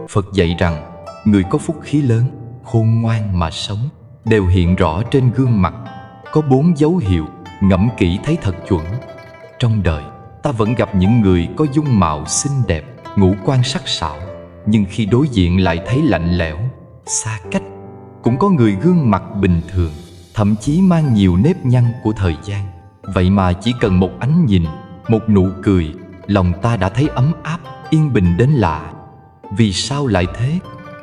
Phật dạy rằng người có phúc khí lớn, khôn ngoan mà sống đều hiện rõ trên gương mặt. Có 4 dấu hiệu ngẫm kỹ thấy thật chuẩn. Trong đời ta vẫn gặp những người có dung mạo xinh đẹp, ngũ quan sắc sảo, nhưng khi đối diện lại thấy lạnh lẽo, xa cách. Cũng có người gương mặt bình thường, thậm chí mang nhiều nếp nhăn của thời gian. Vậy mà chỉ cần một ánh nhìn, một nụ cười, lòng ta đã thấy ấm áp, yên bình đến lạ. Vì sao lại thế?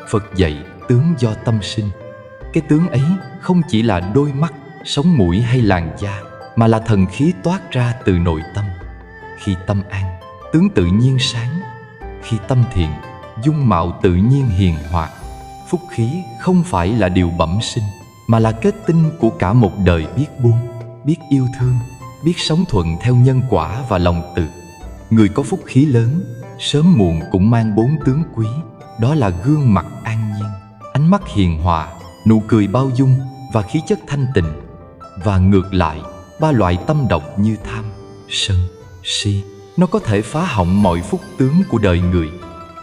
Phật dạy tướng do tâm sinh. Cái tướng ấy không chỉ là đôi mắt, sống mũi hay làn da, mà là thần khí toát ra từ nội tâm. Khi tâm an, tướng tự nhiên sáng. Khi tâm thiện, dung mạo tự nhiên hiền hòa. Phúc khí không phải là điều bẩm sinh, mà là kết tinh của cả một đời biết buông, biết yêu thương, biết sống thuận theo nhân quả và lòng từ. Người có phúc khí lớn, sớm muộn cũng mang 4 tướng quý. Đó là gương mặt an nhiên, ánh mắt hiền hòa, nụ cười bao dung và khí chất thanh tịnh. Và ngược lại, 3 loại tâm độc như tham, sân, si, nó có thể phá hỏng mọi phúc tướng của đời người.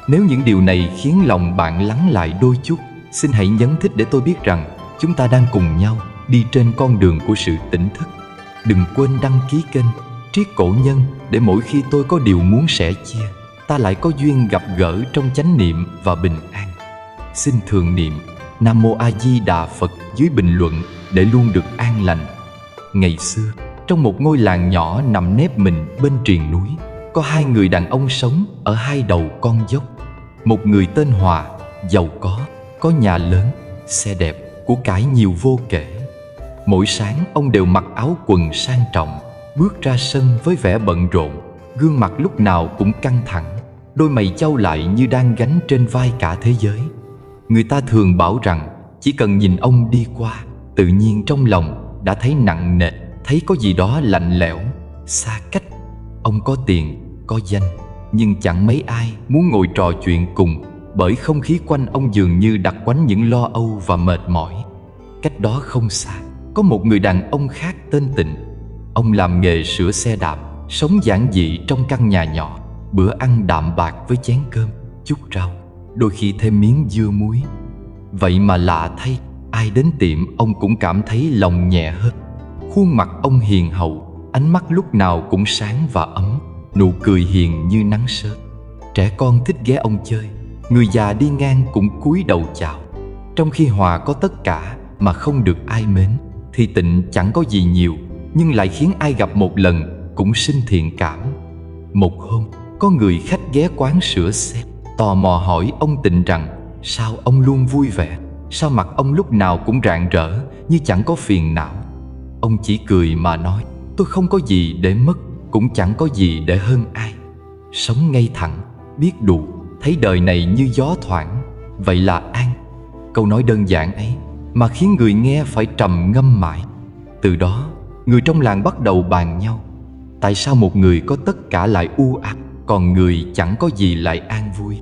Nếu những điều này khiến lòng bạn lắng lại đôi chút, xin hãy nhấn thích để tôi biết rằng chúng ta đang cùng nhau đi trên con đường của sự tỉnh thức. Đừng quên đăng ký kênh Triết Cổ Nhân để mỗi khi tôi có điều muốn sẻ chia, ta lại có duyên gặp gỡ trong chánh niệm và bình an. Xin thường niệm Nam Mô A Di Đà Phật dưới bình luận để luôn được an lành. Ngày xưa, trong một ngôi làng nhỏ nằm nép mình bên triền núi, có 2 người đàn ông sống ở 2 đầu con dốc. Một người tên Hòa, giàu có nhà lớn, xe đẹp, của cải nhiều vô kể. Mỗi sáng ông đều mặc áo quần sang trọng, bước ra sân với vẻ bận rộn, gương mặt lúc nào cũng căng thẳng, đôi mày chau lại như đang gánh trên vai cả thế giới. Người ta thường bảo rằng chỉ cần nhìn ông đi qua, tự nhiên trong lòng đã thấy nặng nề, thấy có gì đó lạnh lẽo, xa cách. Ông có tiền, có danh, nhưng chẳng mấy ai muốn ngồi trò chuyện cùng, bởi không khí quanh ông dường như đặc quánh những lo âu và mệt mỏi. Cách đó không xa, có một người đàn ông khác tên Tịnh. Ông làm nghề sửa xe đạp, sống giản dị trong căn nhà nhỏ, bữa ăn đạm bạc với chén cơm, chút rau, đôi khi thêm miếng dưa muối. Vậy mà lạ thay, ai đến tiệm ông cũng cảm thấy lòng nhẹ hơn. Khuôn mặt ông hiền hậu, ánh mắt lúc nào cũng sáng và ấm, nụ cười hiền như nắng sớm. Trẻ con thích ghé ông chơi, người già đi ngang cũng cúi đầu chào. Trong khi Hòa có tất cả mà không được ai mến, thì Tịnh chẳng có gì nhiều, nhưng lại khiến ai gặp một lần cũng sinh thiện cảm. Một hôm, có người khách ghé quán sửa xe, tò mò hỏi ông Tịnh rằng sao ông luôn vui vẻ, sao mặt ông lúc nào cũng rạng rỡ như chẳng có phiền não. Ông chỉ cười mà nói: tôi không có gì để mất, cũng chẳng có gì để hơn ai. Sống ngay thẳng, biết đủ, thấy đời này như gió thoảng, vậy là an. Câu nói đơn giản ấy mà khiến người nghe phải trầm ngâm mãi. Từ đó, người trong làng bắt đầu bàn nhau: tại sao một người có tất cả lại u ám, còn người chẳng có gì lại an vui?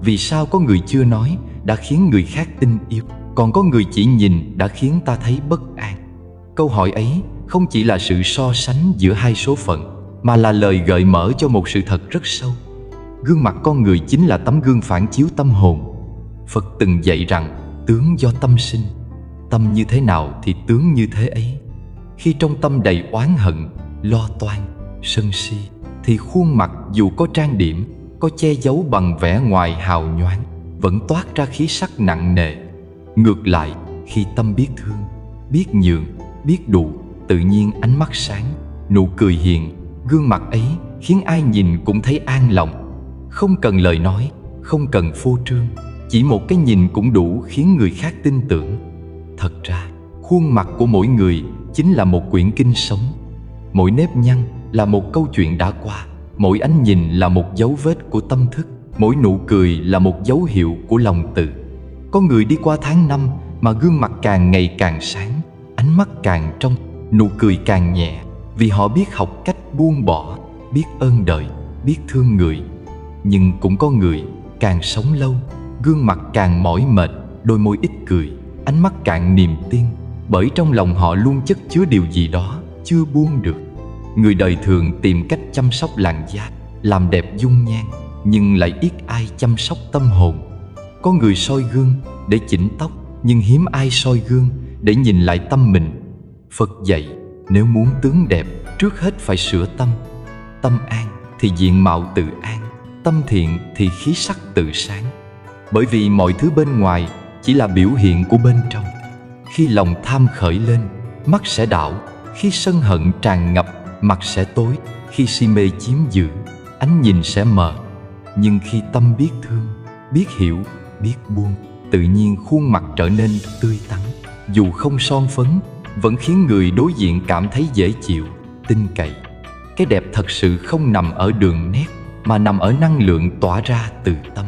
Vì sao có người chưa nói đã khiến người khác tin yêu, còn có người chỉ nhìn đã khiến ta thấy bất an? Câu hỏi ấy không chỉ là sự so sánh giữa 2 số phận, mà là lời gợi mở cho một sự thật rất sâu. Gương mặt con người chính là tấm gương phản chiếu tâm hồn. Phật từng dạy rằng tướng do tâm sinh. Tâm như thế nào thì tướng như thế ấy. Khi trong tâm đầy oán hận, lo toan, sân si, thì khuôn mặt dù có trang điểm, có che giấu bằng vẻ ngoài hào nhoáng, vẫn toát ra khí sắc nặng nề. Ngược lại, khi tâm biết thương, biết nhường, biết đủ, tự nhiên ánh mắt sáng, nụ cười hiền, gương mặt ấy khiến ai nhìn cũng thấy an lòng. Không cần lời nói, không cần phô trương, chỉ một cái nhìn cũng đủ khiến người khác tin tưởng. Thật ra, khuôn mặt của mỗi người chính là một quyển kinh sống. Mỗi nếp nhăn là một câu chuyện đã qua, mỗi ánh nhìn là một dấu vết của tâm thức, mỗi nụ cười là một dấu hiệu của lòng từ. Có người đi qua tháng năm mà gương mặt càng ngày càng sáng, ánh mắt càng trong, nụ cười càng nhẹ, vì họ biết học cách buông bỏ, biết ơn đời, biết thương người. Nhưng cũng có người càng sống lâu, gương mặt càng mỏi mệt, đôi môi ít cười, ánh mắt càng niềm tin, bởi trong lòng họ luôn chất chứa điều gì đó chưa buông được. Người đời thường tìm cách chăm sóc làn da, làm đẹp dung nhan, nhưng lại ít ai chăm sóc tâm hồn. Có người soi gương để chỉnh tóc, nhưng hiếm ai soi gương để nhìn lại tâm mình. Phật dạy, nếu muốn tướng đẹp, trước hết phải sửa tâm. Tâm an thì diện mạo tự an, tâm thiện thì khí sắc tự sáng. Bởi vì mọi thứ bên ngoài chỉ là biểu hiện của bên trong. Khi lòng tham khởi lên, mắt sẽ đảo. Khi sân hận tràn ngập, mặt sẽ tối. Khi si mê chiếm giữ, ánh nhìn sẽ mờ. Nhưng khi tâm biết thương, biết hiểu, biết buông, tự nhiên khuôn mặt trở nên tươi tắn. Dù không son phấn, vẫn khiến người đối diện cảm thấy dễ chịu, tin cậy. Cái đẹp thật sự không nằm ở đường nét, mà nằm ở năng lượng tỏa ra từ tâm.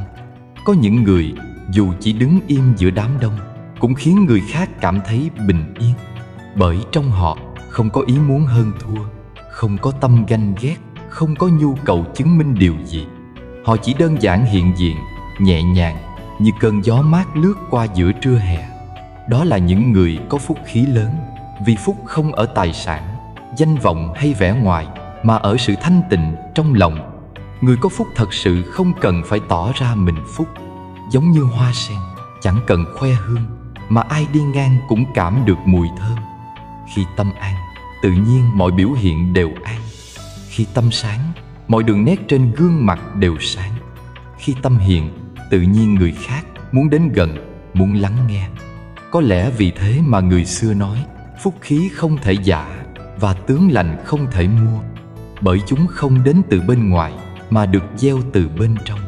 Có những người dù chỉ đứng im giữa đám đông cũng khiến người khác cảm thấy bình yên. Bởi trong họ không có ý muốn hơn thua, không có tâm ganh ghét, không có nhu cầu chứng minh điều gì. Họ chỉ đơn giản hiện diện, nhẹ nhàng, như cơn gió mát lướt qua giữa trưa hè. Đó là những người có phúc khí lớn, vì phúc không ở tài sản, danh vọng hay vẻ ngoài, mà ở sự thanh tịnh trong lòng. Người có phúc thật sự không cần phải tỏ ra mình phúc. Giống như hoa sen, chẳng cần khoe hương, mà ai đi ngang cũng cảm được mùi thơm. Khi tâm an, tự nhiên mọi biểu hiện đều an. Khi tâm sáng, mọi đường nét trên gương mặt đều sáng. Khi tâm hiền, tự nhiên người khác muốn đến gần, muốn lắng nghe. Có lẽ vì thế mà người xưa nói, phúc khí không thể giả, và tướng lành không thể mua. Bởi chúng không đến từ bên ngoài, mà được gieo từ bên trong,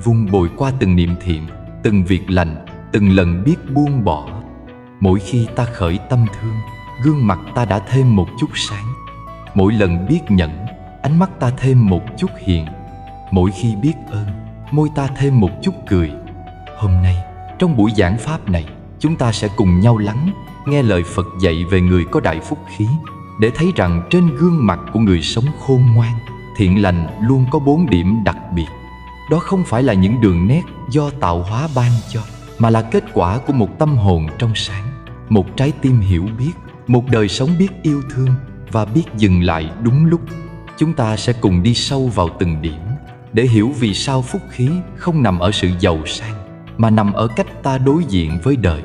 vun bồi qua từng niệm thiện, từng việc lành, từng lần biết buông bỏ. Mỗi khi ta khởi tâm thương, gương mặt ta đã thêm một chút sáng. Mỗi lần biết nhẫn, ánh mắt ta thêm một chút hiền. Mỗi khi biết ơn, môi ta thêm một chút cười. Hôm nay, trong buổi giảng pháp này, chúng ta sẽ cùng nhau lắng nghe lời Phật dạy về người có đại phúc khí, để thấy rằng trên gương mặt của người sống khôn ngoan, thiện lành luôn có 4 điểm đặc biệt. Đó không phải là những đường nét do tạo hóa ban cho, mà là kết quả của một tâm hồn trong sáng, một trái tim hiểu biết, một đời sống biết yêu thương và biết dừng lại đúng lúc. Chúng ta sẽ cùng đi sâu vào từng điểm để hiểu vì sao phúc khí không nằm ở sự giàu sang, mà nằm ở cách ta đối diện với đời.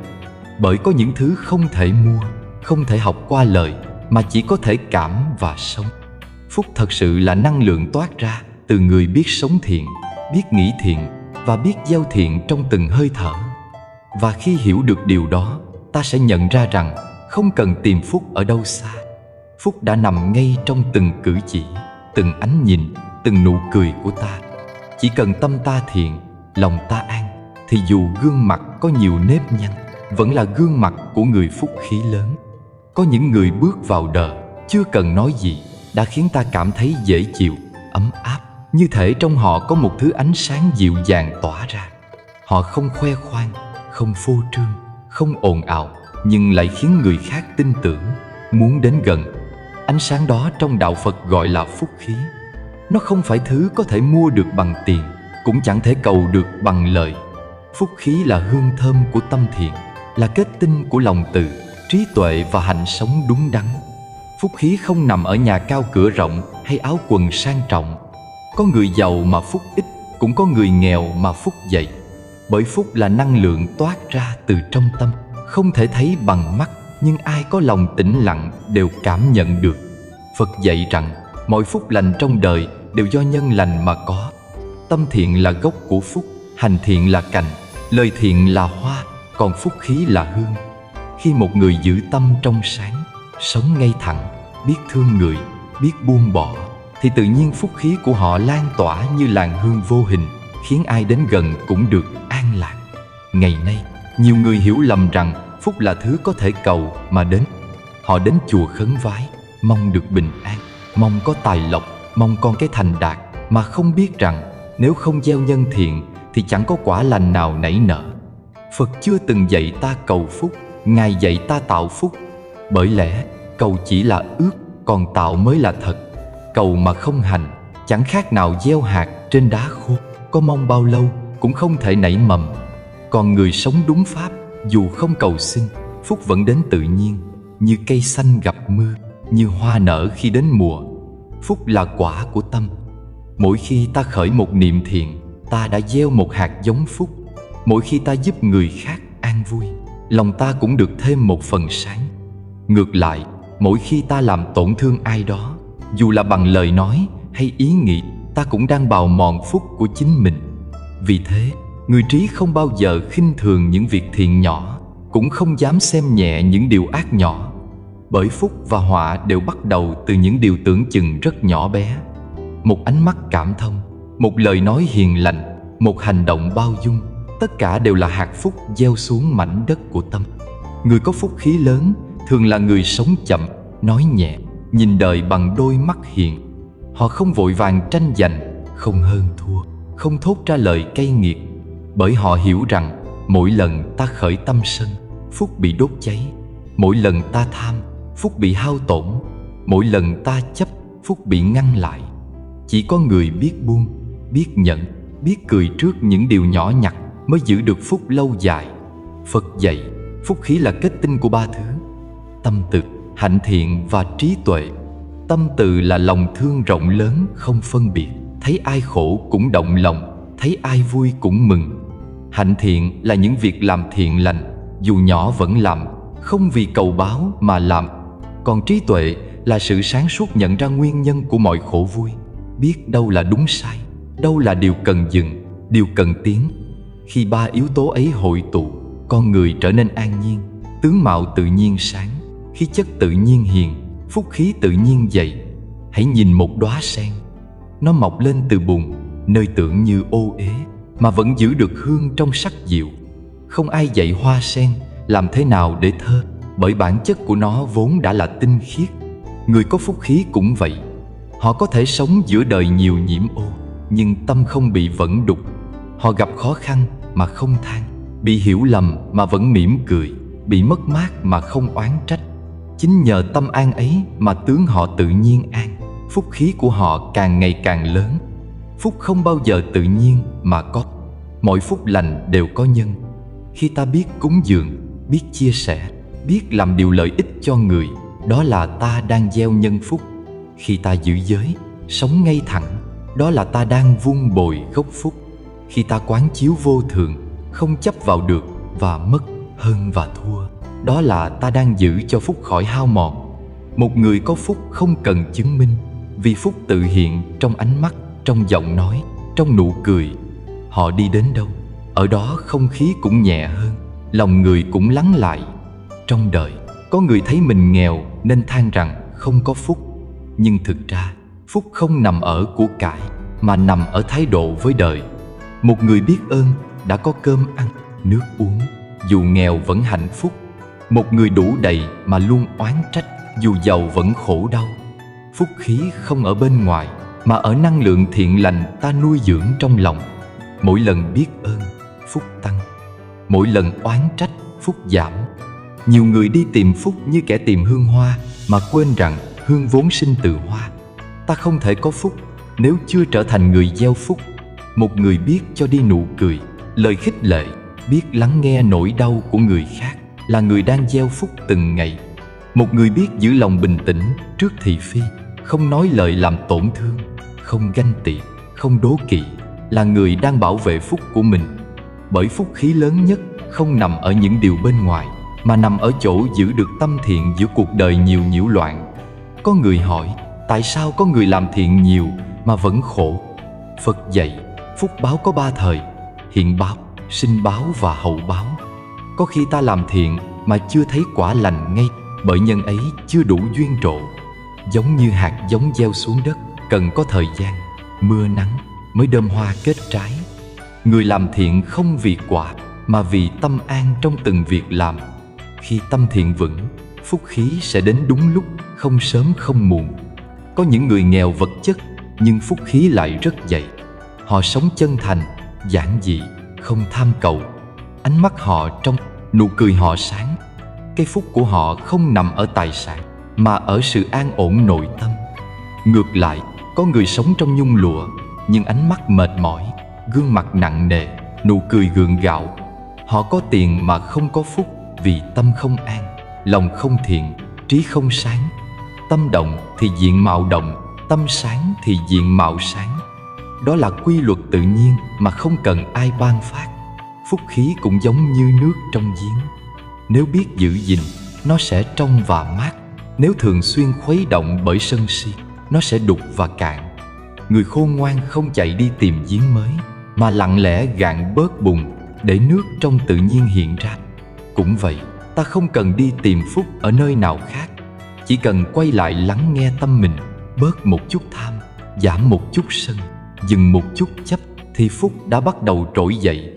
Bởi có những thứ không thể mua, không thể học qua lời, mà chỉ có thể cảm và sống. Phúc thật sự là năng lượng toát ra từ người biết sống thiện, biết nghĩ thiện và biết gieo thiện trong từng hơi thở. Và khi hiểu được điều đó, ta sẽ nhận ra rằng không cần tìm phúc ở đâu xa. Phúc đã nằm ngay trong từng cử chỉ, từng ánh nhìn, từng nụ cười của ta. Chỉ cần tâm ta thiện, lòng ta an, thì dù gương mặt có nhiều nếp nhăn, vẫn là gương mặt của người phúc khí lớn. Có những người bước vào đời, chưa cần nói gì, đã khiến ta cảm thấy dễ chịu, ấm áp. Như thể trong họ có một thứ ánh sáng dịu dàng tỏa ra. Họ không khoe khoang, không phô trương, không ồn ào, nhưng lại khiến người khác tin tưởng, muốn đến gần. Ánh sáng đó trong đạo Phật gọi là phúc khí. Nó không phải thứ có thể mua được bằng tiền, cũng chẳng thể cầu được bằng lời. Phúc khí là hương thơm của tâm thiện, là kết tinh của lòng từ, trí tuệ và hạnh sống đúng đắn. Phúc khí không nằm ở nhà cao cửa rộng hay áo quần sang trọng. Có người giàu mà phúc ít, cũng có người nghèo mà phúc dậy. Bởi phúc là năng lượng toát ra từ trong tâm, không thể thấy bằng mắt, nhưng ai có lòng tĩnh lặng đều cảm nhận được. Phật dạy rằng mọi phúc lành trong đời đều do nhân lành mà có. Tâm thiện là gốc của phúc, hành thiện là cành, lời thiện là hoa, còn phúc khí là hương. Khi một người giữ tâm trong sáng, sống ngay thẳng, biết thương người, biết buông bỏ, thì tự nhiên phúc khí của họ lan tỏa như làn hương vô hình, khiến ai đến gần cũng được an lạc. Ngày nay, nhiều người hiểu lầm rằng phúc là thứ có thể cầu mà đến. Họ đến chùa khấn vái, mong được bình an, mong có tài lộc, mong con cái thành đạt, mà không biết rằng nếu không gieo nhân thiện thì chẳng có quả lành nào nảy nở. Phật chưa từng dạy ta cầu phúc, Ngài dạy ta tạo phúc. Bởi lẽ cầu chỉ là ước, còn tạo mới là thật. Cầu mà không hành, chẳng khác nào gieo hạt trên đá khô, có mong bao lâu cũng không thể nảy mầm. Còn người sống đúng pháp, dù không cầu xin, phúc vẫn đến tự nhiên, như cây xanh gặp mưa, như hoa nở khi đến mùa. Phúc là quả của tâm. Mỗi khi ta khởi một niệm thiện, ta đã gieo một hạt giống phúc. Mỗi khi ta giúp người khác an vui, lòng ta cũng được thêm một phần sáng. Ngược lại, mỗi khi ta làm tổn thương ai đó, dù là bằng lời nói hay ý nghĩ, ta cũng đang bào mòn phúc của chính mình. Vì thế, người trí không bao giờ khinh thường những việc thiện nhỏ, cũng không dám xem nhẹ những điều ác nhỏ. Bởi phúc và họa đều bắt đầu từ những điều tưởng chừng rất nhỏ bé. Một ánh mắt cảm thông, một lời nói hiền lành, một hành động bao dung, tất cả đều là hạt phúc gieo xuống mảnh đất của tâm. Người có phúc khí lớn thường là người sống chậm, nói nhẹ, nhìn đời bằng đôi mắt hiền. Họ không vội vàng tranh giành, không hơn thua, không thốt ra lời cay nghiệt. Bởi họ hiểu rằng mỗi lần ta khởi tâm sân, phúc bị đốt cháy. Mỗi lần ta tham, phúc bị hao tổn. Mỗi lần ta chấp, phúc bị ngăn lại. Chỉ có người biết buông, biết nhận, biết cười trước những điều nhỏ nhặt mới giữ được phúc lâu dài. Phật dạy, phúc khí là kết tinh của ba thứ: tâm từ, hạnh thiện và trí tuệ. Tâm từ là lòng thương rộng lớn không phân biệt, thấy ai khổ cũng động lòng, thấy ai vui cũng mừng. Hạnh thiện là những việc làm thiện lành, dù nhỏ vẫn làm, không vì cầu báo mà làm. Còn trí tuệ là sự sáng suốt nhận ra nguyên nhân của mọi khổ vui, biết đâu là đúng sai, đâu là điều cần dừng, điều cần tiến. Khi ba yếu tố ấy hội tụ, con người trở nên an nhiên, tướng mạo tự nhiên sáng, khí chất tự nhiên hiền, phúc khí tự nhiên dày. Hãy nhìn một đóa sen, nó mọc lên từ bùn, nơi tưởng như ô uế mà vẫn giữ được hương trong sắc dịu. Không ai dạy hoa sen làm thế nào để thơ, bởi bản chất của nó vốn đã là tinh khiết. Người có phúc khí cũng vậy. Họ có thể sống giữa đời nhiều nhiễm ô, nhưng tâm không bị vẩn đục. Họ gặp khó khăn mà không than, bị hiểu lầm mà vẫn mỉm cười, bị mất mát mà không oán trách. Chính nhờ tâm an ấy mà tướng họ tự nhiên an, phúc khí của họ càng ngày càng lớn. Phúc không bao giờ tự nhiên mà có. Mọi phúc lành đều có nhân. Khi ta biết cúng dường, biết chia sẻ, biết làm điều lợi ích cho người, đó là ta đang gieo nhân phúc. Khi ta giữ giới, sống ngay thẳng, đó là ta đang vun bồi gốc phúc. Khi ta quán chiếu vô thường, không chấp vào được và mất, hơn và thua, đó là ta đang giữ cho phúc khỏi hao mòn. Một người có phúc không cần chứng minh, vì phúc tự hiện trong ánh mắt, trong giọng nói, trong nụ cười. Họ đi đến đâu, ở đó không khí cũng nhẹ hơn, lòng người cũng lắng lại. Trong đời, có người thấy mình nghèo nên than rằng không có phúc. Nhưng thực ra, phúc không nằm ở của cải, mà nằm ở thái độ với đời. Một người biết ơn đã có cơm ăn, nước uống, dù nghèo vẫn hạnh phúc. Một người đủ đầy mà luôn oán trách, dù giàu vẫn khổ đau. Phúc khí không ở bên ngoài, mà ở năng lượng thiện lành ta nuôi dưỡng trong lòng. Mỗi lần biết ơn, phúc tăng. Mỗi lần oán trách, phúc giảm. Nhiều người đi tìm phúc như kẻ tìm hương hoa, mà quên rằng hương vốn sinh từ hoa. Ta không thể có phúc nếu chưa trở thành người gieo phúc. Một người biết cho đi nụ cười, lời khích lệ, biết lắng nghe nỗi đau của người khác, là người đang gieo phúc từng ngày. Một người biết giữ lòng bình tĩnh trước thị phi, không nói lời làm tổn thương, không ganh tị, không đố kỵ, là người đang bảo vệ phúc của mình. Bởi phúc khí lớn nhất không nằm ở những điều bên ngoài, mà nằm ở chỗ giữ được tâm thiện giữa cuộc đời nhiều nhiễu loạn. Có người hỏi, tại sao có người làm thiện nhiều mà vẫn khổ? Phật dạy, phúc báo có ba thời: hiện báo, sinh báo và hậu báo. Có khi ta làm thiện mà chưa thấy quả lành ngay, bởi nhân ấy chưa đủ duyên trổ. Giống như hạt giống gieo xuống đất, cần có thời gian, mưa nắng mới đơm hoa kết trái. Người làm thiện không vì quả, mà vì tâm an trong từng việc làm. Khi tâm thiện vững, phúc khí sẽ đến đúng lúc, không sớm không muộn. Có những người nghèo vật chất, nhưng phúc khí lại rất dày. Họ sống chân thành, giản dị, không tham cầu. Ánh mắt họ trong, nụ cười họ sáng. Cái phúc của họ không nằm ở tài sản, mà ở sự an ổn nội tâm. Ngược lại, có người sống trong nhung lụa, nhưng ánh mắt mệt mỏi, gương mặt nặng nề, nụ cười gượng gạo. Họ có tiền mà không có phúc, vì tâm không an, lòng không thiện, trí không sáng. Tâm động thì diện mạo động, tâm sáng thì diện mạo sáng. Đó là quy luật tự nhiên mà không cần ai ban phát. Phúc khí cũng giống như nước trong giếng. Nếu biết giữ gìn, nó sẽ trong và mát. Nếu thường xuyên khuấy động bởi sân si, nó sẽ đục và cạn. Người khôn ngoan không chạy đi tìm giếng mới, mà lặng lẽ gạn bớt bùn để nước trong tự nhiên hiện ra. Cũng vậy, ta không cần đi tìm phúc ở nơi nào khác. Chỉ cần quay lại lắng nghe tâm mình, bớt một chút tham, giảm một chút sân, dừng một chút chấp, thì phúc đã bắt đầu trỗi dậy.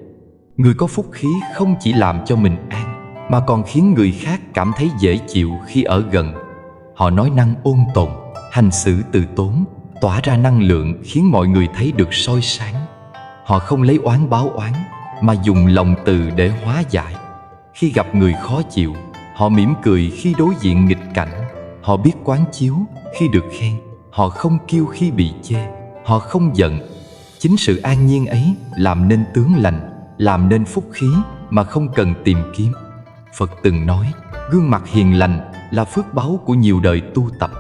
Người có phúc khí không chỉ làm cho mình an, mà còn khiến người khác cảm thấy dễ chịu khi ở gần. Họ nói năng ôn tồn, hành xử từ tốn, tỏa ra năng lượng khiến mọi người thấy được soi sáng. Họ không lấy oán báo oán, mà dùng lòng từ để hóa giải. Khi gặp người khó chịu, họ mỉm cười khi đối diện nghịch cảnh. Họ biết quán chiếu khi được khen. Họ không kiêu khi bị chê. Họ không giận. Chính sự an nhiên ấy làm nên tướng lành, làm nên phúc khí mà không cần tìm kiếm. Phật từng nói, gương mặt hiền lành là phước báu của nhiều đời tu tập.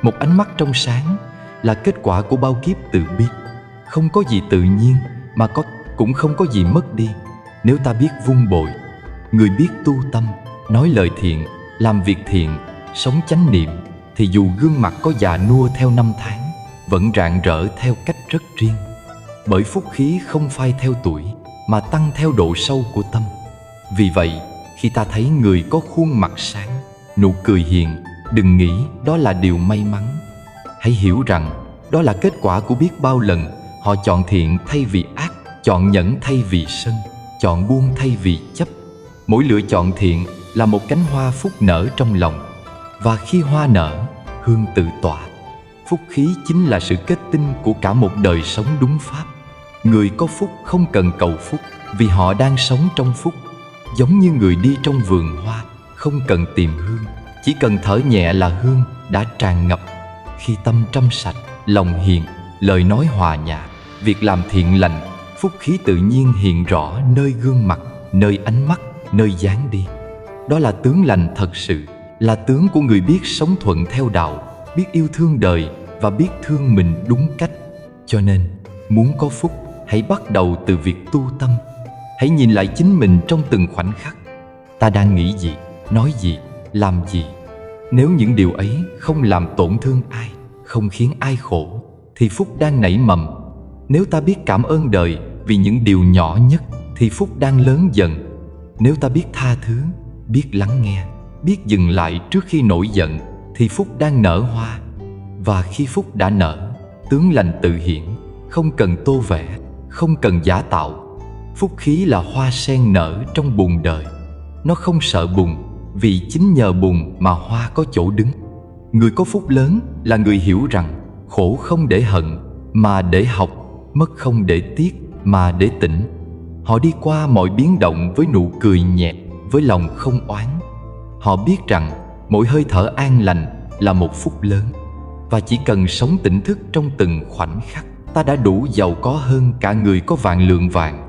Một ánh mắt trong sáng là kết quả của bao kiếp từ bi. Không có gì tự nhiên mà có, cũng không có gì mất đi nếu ta biết vun bồi. Người biết tu tâm, nói lời thiện, làm việc thiện, sống chánh niệm, thì dù gương mặt có già nua theo năm tháng, vẫn rạng rỡ theo cách rất riêng. Bởi phúc khí không phai theo tuổi, mà tăng theo độ sâu của tâm. Vì vậy, khi ta thấy người có khuôn mặt sáng, nụ cười hiền, đừng nghĩ đó là điều may mắn. Hãy hiểu rằng đó là kết quả của biết bao lần họ chọn thiện thay vì ác, chọn nhẫn thay vì sân, chọn buông thay vì chấp. Mỗi lựa chọn thiện là một cánh hoa phúc nở trong lòng. Và khi hoa nở, hương tự tỏa. Phúc khí chính là sự kết tinh của cả một đời sống đúng pháp. Người có phúc không cần cầu phúc, vì họ đang sống trong phúc. Giống như người đi trong vườn hoa, không cần tìm hương, chỉ cần thở nhẹ là hương đã tràn ngập. Khi tâm trong sạch, lòng hiền, lời nói hòa nhã, việc làm thiện lành, phúc khí tự nhiên hiện rõ nơi gương mặt, nơi ánh mắt, nơi dáng đi. Đó là tướng lành thật sự, là tướng của người biết sống thuận theo đạo, biết yêu thương đời và biết thương mình đúng cách. Cho nên, muốn có phúc, hãy bắt đầu từ việc tu tâm. Hãy nhìn lại chính mình trong từng khoảnh khắc. Ta đang nghĩ gì, nói gì, làm gì? Nếu những điều ấy không làm tổn thương ai, không khiến ai khổ, thì phúc đang nảy mầm. Nếu ta biết cảm ơn đời vì những điều nhỏ nhất, thì phúc đang lớn dần. Nếu ta biết tha thứ, biết lắng nghe, biết dừng lại trước khi nổi giận, thì phúc đang nở hoa. Và khi phúc đã nở, tướng lành tự hiện, không cần tô vẽ, không cần giả tạo. Phúc khí là hoa sen nở trong bùn đời. Nó không sợ bùn, vì chính nhờ bùn mà hoa có chỗ đứng. Người có phúc lớn là người hiểu rằng khổ không để hận, mà để học, mất không để tiếc, mà để tỉnh. Họ đi qua mọi biến động với nụ cười nhẹ, với lòng không oán. Họ biết rằng mỗi hơi thở an lành là một phúc lớn. Và chỉ cần sống tỉnh thức trong từng khoảnh khắc, ta đã đủ giàu có hơn cả người có vạn lượng vàng.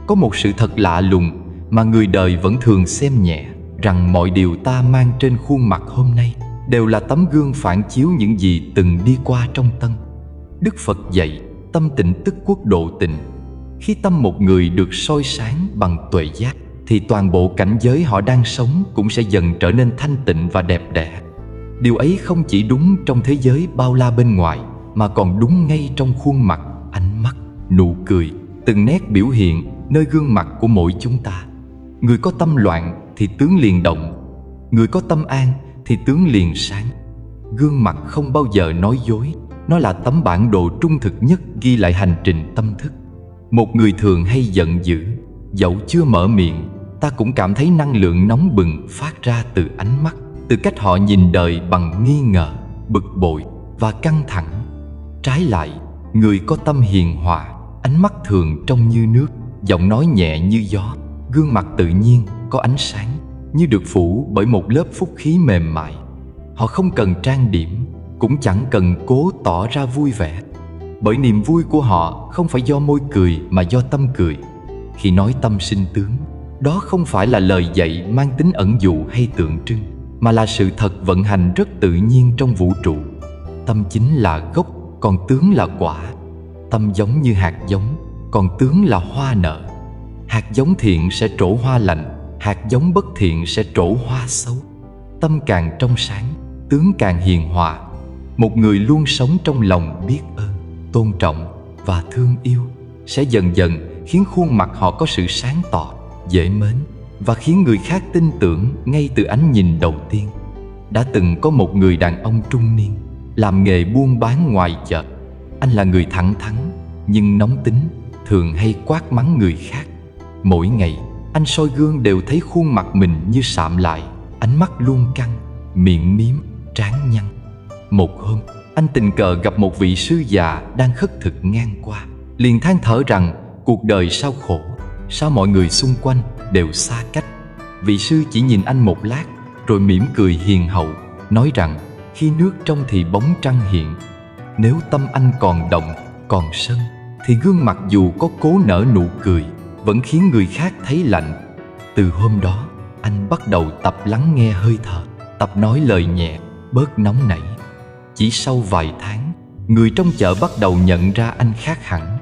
Có một sự thật lạ lùng mà người đời vẫn thường xem nhẹ, rằng mọi điều ta mang trên khuôn mặt hôm nay đều là tấm gương phản chiếu những gì từng đi qua trong tâm. Đức Phật dạy, tâm tịnh tức quốc độ tịnh. Khi tâm một người được soi sáng bằng tuệ giác, thì toàn bộ cảnh giới họ đang sống cũng sẽ dần trở nên thanh tịnh và đẹp đẽ. Điều ấy không chỉ đúng trong thế giới bao la bên ngoài, mà còn đúng ngay trong khuôn mặt, ánh mắt, nụ cười, từng nét biểu hiện nơi gương mặt của mỗi chúng ta. Người có tâm loạn thì tướng liền động, người có tâm an thì tướng liền sáng. Gương mặt không bao giờ nói dối, nó là tấm bản đồ trung thực nhất ghi lại hành trình tâm thức. Một người thường hay giận dữ, dẫu chưa mở miệng, ta cũng cảm thấy năng lượng nóng bừng phát ra từ ánh mắt, từ cách họ nhìn đời bằng nghi ngờ, bực bội và căng thẳng. Trái lại, người có tâm hiền hòa, ánh mắt thường trong như nước, giọng nói nhẹ như gió, gương mặt tự nhiên có ánh sáng, như được phủ bởi một lớp phúc khí mềm mại. Họ không cần trang điểm, cũng chẳng cần cố tỏ ra vui vẻ, bởi niềm vui của họ không phải do môi cười mà do tâm cười. Khi nói tâm sinh tướng, đó không phải là lời dạy mang tính ẩn dụ hay tượng trưng, mà là sự thật vận hành rất tự nhiên trong vũ trụ. Tâm chính là gốc còn tướng là quả. Tâm giống như hạt giống, còn tướng là hoa nở. Hạt giống thiện sẽ trổ hoa lành, hạt giống bất thiện sẽ trổ hoa xấu. Tâm càng trong sáng, tướng càng hiền hòa. Một người luôn sống trong lòng biết ơn, tôn trọng và thương yêu sẽ dần dần khiến khuôn mặt họ có sự sáng tỏ, dễ mến và khiến người khác tin tưởng ngay từ ánh nhìn đầu tiên. Đã từng có một người đàn ông trung niên làm nghề buôn bán ngoài chợ. Anh là người thẳng thắn nhưng nóng tính, thường hay quát mắng người khác. Mỗi ngày anh soi gương đều thấy khuôn mặt mình như sạm lại, ánh mắt luôn căng, miệng miếm, trán nhăn. Một hôm, anh tình cờ gặp một vị sư già đang khất thực ngang qua, liền than thở rằng cuộc đời sao khổ, sao mọi người xung quanh đều xa cách. Vị sư chỉ nhìn anh một lát rồi mỉm cười hiền hậu, nói rằng khi nước trong thì bóng trăng hiện. Nếu tâm anh còn động, còn sân, thì gương mặt dù có cố nở nụ cười vẫn khiến người khác thấy lạnh. Từ hôm đó, anh bắt đầu tập lắng nghe hơi thở, tập nói lời nhẹ, bớt nóng nảy. Chỉ sau vài tháng, người trong chợ bắt đầu nhận ra anh khác hẳn.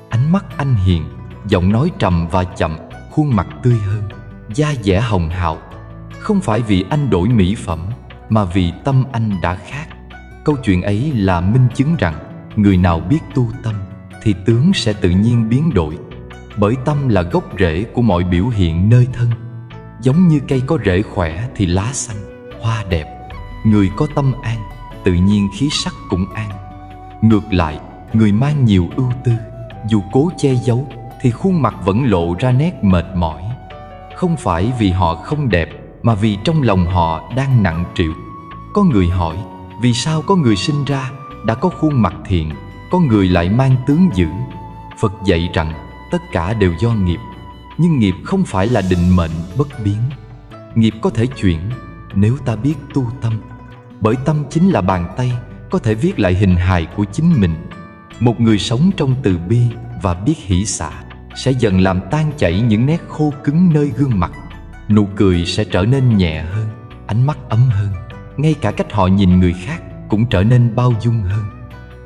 Ánh mắt anh hiền, giọng nói trầm và chậm, khuôn mặt tươi hơn, da dẻ hồng hào. Không phải vì anh đổi mỹ phẩm, mà vì tâm anh đã khác. Câu chuyện ấy là minh chứng rằng người nào biết tu tâm thì tướng sẽ tự nhiên biến đổi. Bởi tâm là gốc rễ của mọi biểu hiện nơi thân. Giống như cây có rễ khỏe thì lá xanh, hoa đẹp. Người có tâm an, tự nhiên khí sắc cũng an. Ngược lại, người mang nhiều ưu tư, dù cố che giấu thì khuôn mặt vẫn lộ ra nét mệt mỏi. Không phải vì họ không đẹp, mà vì trong lòng họ đang nặng trĩu. Có người hỏi, vì sao có người sinh ra đã có khuôn mặt thiện, có người lại mang tướng dữ? Phật dạy rằng tất cả đều do nghiệp, nhưng nghiệp không phải là định mệnh bất biến. Nghiệp có thể chuyển nếu ta biết tu tâm, bởi tâm chính là bàn tay có thể viết lại hình hài của chính mình. Một người sống trong từ bi và biết hỷ xả sẽ dần làm tan chảy những nét khô cứng nơi gương mặt. Nụ cười sẽ trở nên nhẹ hơn, ánh mắt ấm hơn, ngay cả cách họ nhìn người khác cũng trở nên bao dung hơn.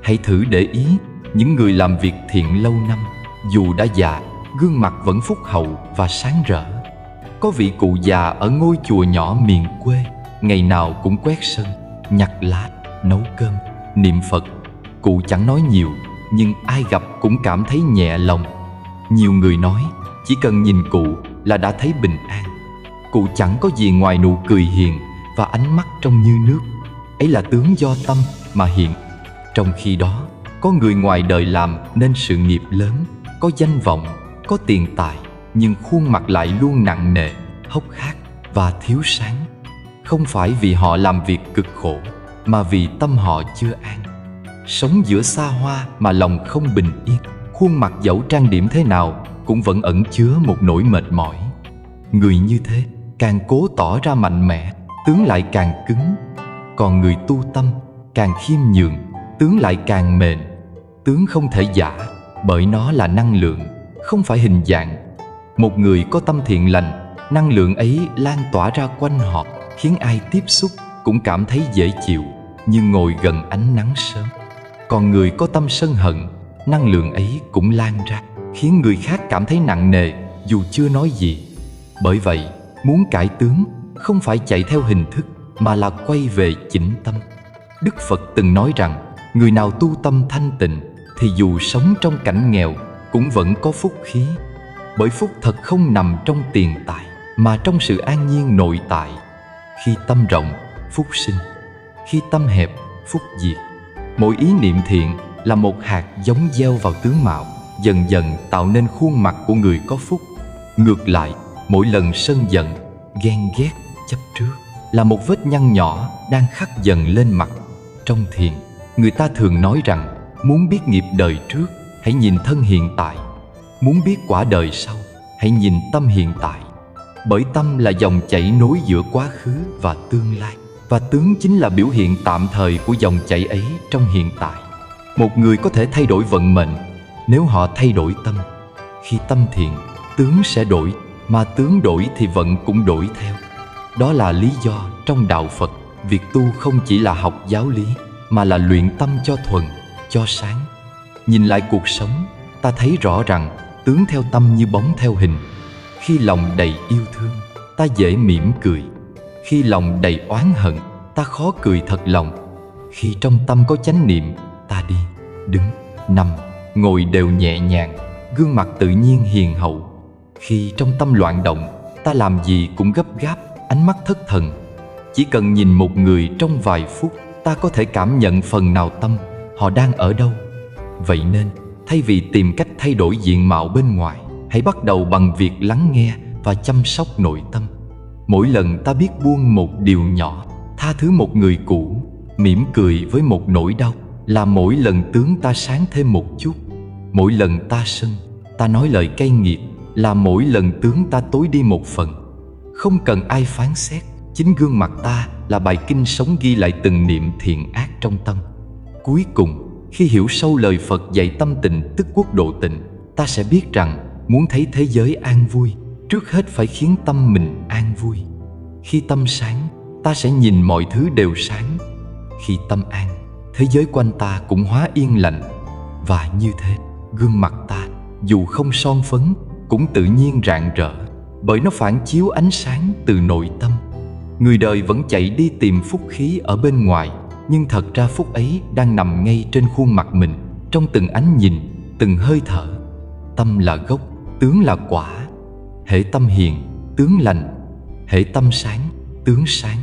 Hãy thử để ý những người làm việc thiện lâu năm, dù đã già, gương mặt vẫn phúc hậu và sáng rỡ. Có vị cụ già ở ngôi chùa nhỏ miền quê, ngày nào cũng quét sân, nhặt lá, nấu cơm, niệm Phật. Cụ chẳng nói nhiều, nhưng ai gặp cũng cảm thấy nhẹ lòng. Nhiều người nói chỉ cần nhìn cụ là đã thấy bình an. Cụ chẳng có gì ngoài nụ cười hiền và ánh mắt trong như nước. Ấy là tướng do tâm mà hiện. Trong khi đó, có người ngoài đời làm nên sự nghiệp lớn, có danh vọng, có tiền tài, nhưng khuôn mặt lại luôn nặng nề, hốc hác và thiếu sáng. Không phải vì họ làm việc cực khổ, mà vì tâm họ chưa an. Sống giữa xa hoa mà lòng không bình yên, khuôn mặt dẫu trang điểm thế nào cũng vẫn ẩn chứa một nỗi mệt mỏi. Người như thế càng cố tỏ ra mạnh mẽ, tướng lại càng cứng. Còn người tu tâm càng khiêm nhường, tướng lại càng mềm. Tướng không thể giả, bởi nó là năng lượng, không phải hình dạng. Một người có tâm thiện lành, năng lượng ấy lan tỏa ra quanh họ, khiến ai tiếp xúc cũng cảm thấy dễ chịu, như ngồi gần ánh nắng sớm. Còn người có tâm sân hận, năng lượng ấy cũng lan ra, khiến người khác cảm thấy nặng nề dù chưa nói gì. Bởi vậy, muốn cải tướng không phải chạy theo hình thức, mà là quay về chỉnh tâm. Đức Phật từng nói rằng, người nào tu tâm thanh tịnh thì dù sống trong cảnh nghèo cũng vẫn có phúc khí. Bởi phúc thật không nằm trong tiền tài, mà trong sự an nhiên nội tại. Khi tâm rộng, phúc sinh; khi tâm hẹp, phúc diệt. Mỗi ý niệm thiện là một hạt giống gieo vào tướng mạo, dần dần tạo nên khuôn mặt của người có phúc. Ngược lại, mỗi lần sân giận, ghen ghét, chấp trước là một vết nhăn nhỏ đang khắc dần lên mặt. Trong thiền, người ta thường nói rằng, muốn biết nghiệp đời trước, hãy nhìn thân hiện tại. Muốn biết quả đời sau, hãy nhìn tâm hiện tại. Bởi tâm là dòng chảy nối giữa quá khứ và tương lai, và tướng chính là biểu hiện tạm thời của dòng chảy ấy trong hiện tại. Một người có thể thay đổi vận mệnh nếu họ thay đổi tâm. Khi tâm thiện, tướng sẽ đổi, mà tướng đổi thì vận cũng đổi theo. Đó là lý do trong đạo Phật, việc tu không chỉ là học giáo lý, mà là luyện tâm cho thuần, cho sáng. Nhìn lại cuộc sống, ta thấy rõ rằng tướng theo tâm như bóng theo hình. Khi lòng đầy yêu thương, ta dễ mỉm cười. Khi lòng đầy oán hận, ta khó cười thật lòng. Khi trong tâm có chánh niệm, ta đi, đứng, nằm, ngồi đều nhẹ nhàng, gương mặt tự nhiên hiền hậu. Khi trong tâm loạn động, ta làm gì cũng gấp gáp, ánh mắt thất thần. Chỉ cần nhìn một người trong vài phút, ta có thể cảm nhận phần nào tâm họ đang ở đâu. Vậy nên, thay vì tìm cách thay đổi diện mạo bên ngoài, hãy bắt đầu bằng việc lắng nghe và chăm sóc nội tâm. Mỗi lần ta biết buông một điều nhỏ, tha thứ một người cũ, mỉm cười với một nỗi đau, là mỗi lần tướng ta sáng thêm một chút. Mỗi lần ta sân, ta nói lời cay nghiệt, là mỗi lần tướng ta tối đi một phần. Không cần ai phán xét, chính gương mặt ta là bài kinh sống ghi lại từng niệm thiện ác trong tâm. Cuối cùng, khi hiểu sâu lời Phật dạy tâm tịnh tức quốc độ tịnh, ta sẽ biết rằng muốn thấy thế giới an vui, trước hết phải khiến tâm mình an vui. Khi tâm sáng, ta sẽ nhìn mọi thứ đều sáng. Khi tâm an, thế giới quanh ta cũng hóa yên lành. Và như thế, gương mặt ta, dù không son phấn, cũng tự nhiên rạng rỡ, bởi nó phản chiếu ánh sáng từ nội tâm. Người đời vẫn chạy đi tìm phúc khí ở bên ngoài, nhưng thật ra phúc ấy đang nằm ngay trên khuôn mặt mình, trong từng ánh nhìn, từng hơi thở. Tâm là gốc, tướng là quả. Hễ tâm hiền, tướng lành. Hễ tâm sáng, tướng sáng.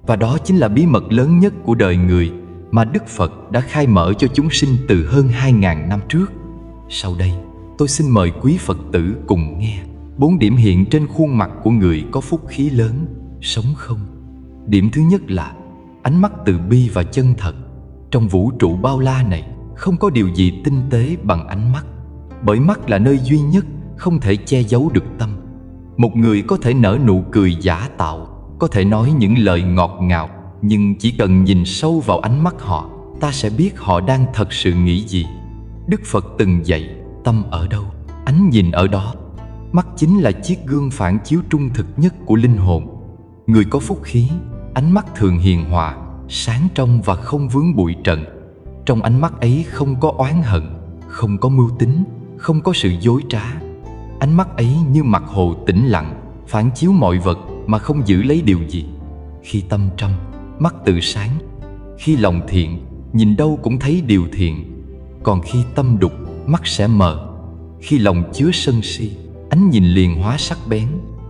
Và đó chính là bí mật lớn nhất của đời người mà Đức Phật đã khai mở cho chúng sinh từ hơn 2.000 năm trước. Sau đây, tôi xin mời quý Phật tử cùng nghe 4 điểm hiện trên khuôn mặt của người có phúc khí lớn, sống không. Điểm thứ nhất là ánh mắt từ bi và chân thật. Trong vũ trụ bao la này, không có điều gì tinh tế bằng ánh mắt, bởi mắt là nơi duy nhất không thể che giấu được tâm. Một người có thể nở nụ cười giả tạo, có thể nói những lời ngọt ngào, nhưng chỉ cần nhìn sâu vào ánh mắt họ, ta sẽ biết họ đang thật sự nghĩ gì. Đức Phật từng dạy, tâm ở đâu, ánh nhìn ở đó. Mắt chính là chiếc gương phản chiếu trung thực nhất của linh hồn. Người có phúc khí, ánh mắt thường hiền hòa, sáng trong và không vướng bụi trần. Trong ánh mắt ấy không có oán hận, không có mưu tính, không có sự dối trá. Ánh mắt ấy như mặt hồ tĩnh lặng, phản chiếu mọi vật mà không giữ lấy điều gì. Khi tâm trong, mắt tự sáng. Khi lòng thiện, nhìn đâu cũng thấy điều thiện. Còn khi tâm đục, mắt sẽ mờ. Khi lòng chứa sân si, ánh nhìn liền hóa sắc bén,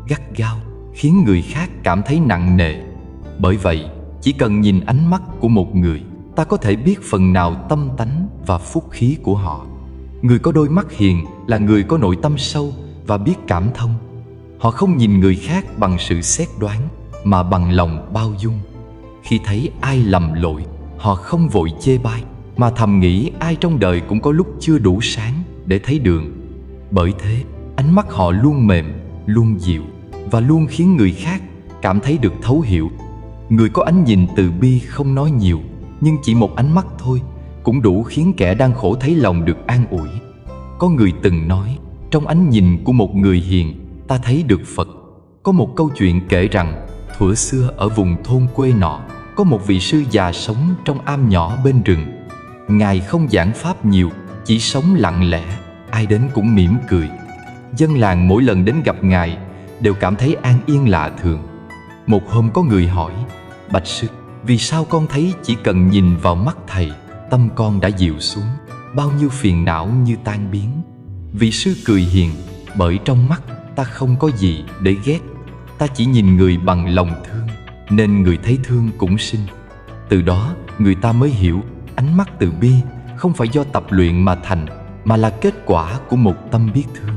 gắt gao, khiến người khác cảm thấy nặng nề. Bởi vậy, chỉ cần nhìn ánh mắt của một người, ta có thể biết phần nào tâm tánh và phúc khí của họ. Người có đôi mắt hiền là người có nội tâm sâu và biết cảm thông. Họ không nhìn người khác bằng sự xét đoán, mà bằng lòng bao dung. Khi thấy ai lầm lỗi, họ không vội chê bai, mà thầm nghĩ ai trong đời cũng có lúc chưa đủ sáng để thấy đường. Bởi thế, ánh mắt họ luôn mềm, luôn dịu, và luôn khiến người khác cảm thấy được thấu hiểu. Người có ánh nhìn từ bi không nói nhiều, nhưng chỉ một ánh mắt thôi cũng đủ khiến kẻ đang khổ thấy lòng được an ủi. Có người từng nói, trong ánh nhìn của một người hiền, ta thấy được Phật. Có một câu chuyện kể rằng, thuở xưa ở vùng thôn quê nọ, có một vị sư già sống trong am nhỏ bên rừng. Ngài không giảng pháp nhiều, chỉ sống lặng lẽ, ai đến cũng mỉm cười. Dân làng mỗi lần đến gặp Ngài đều cảm thấy an yên lạ thường. Một hôm có người hỏi, bạch sư, vì sao con thấy chỉ cần nhìn vào mắt thầy, tâm con đã dịu xuống, bao nhiêu phiền não như tan biến? Vị sư cười hiền, bởi trong mắt ta không có gì để ghét, ta chỉ nhìn người bằng lòng thương, nên người thấy thương cũng sinh. Từ đó người ta mới hiểu, ánh mắt từ bi không phải do tập luyện mà thành, mà là kết quả của một tâm biết thương.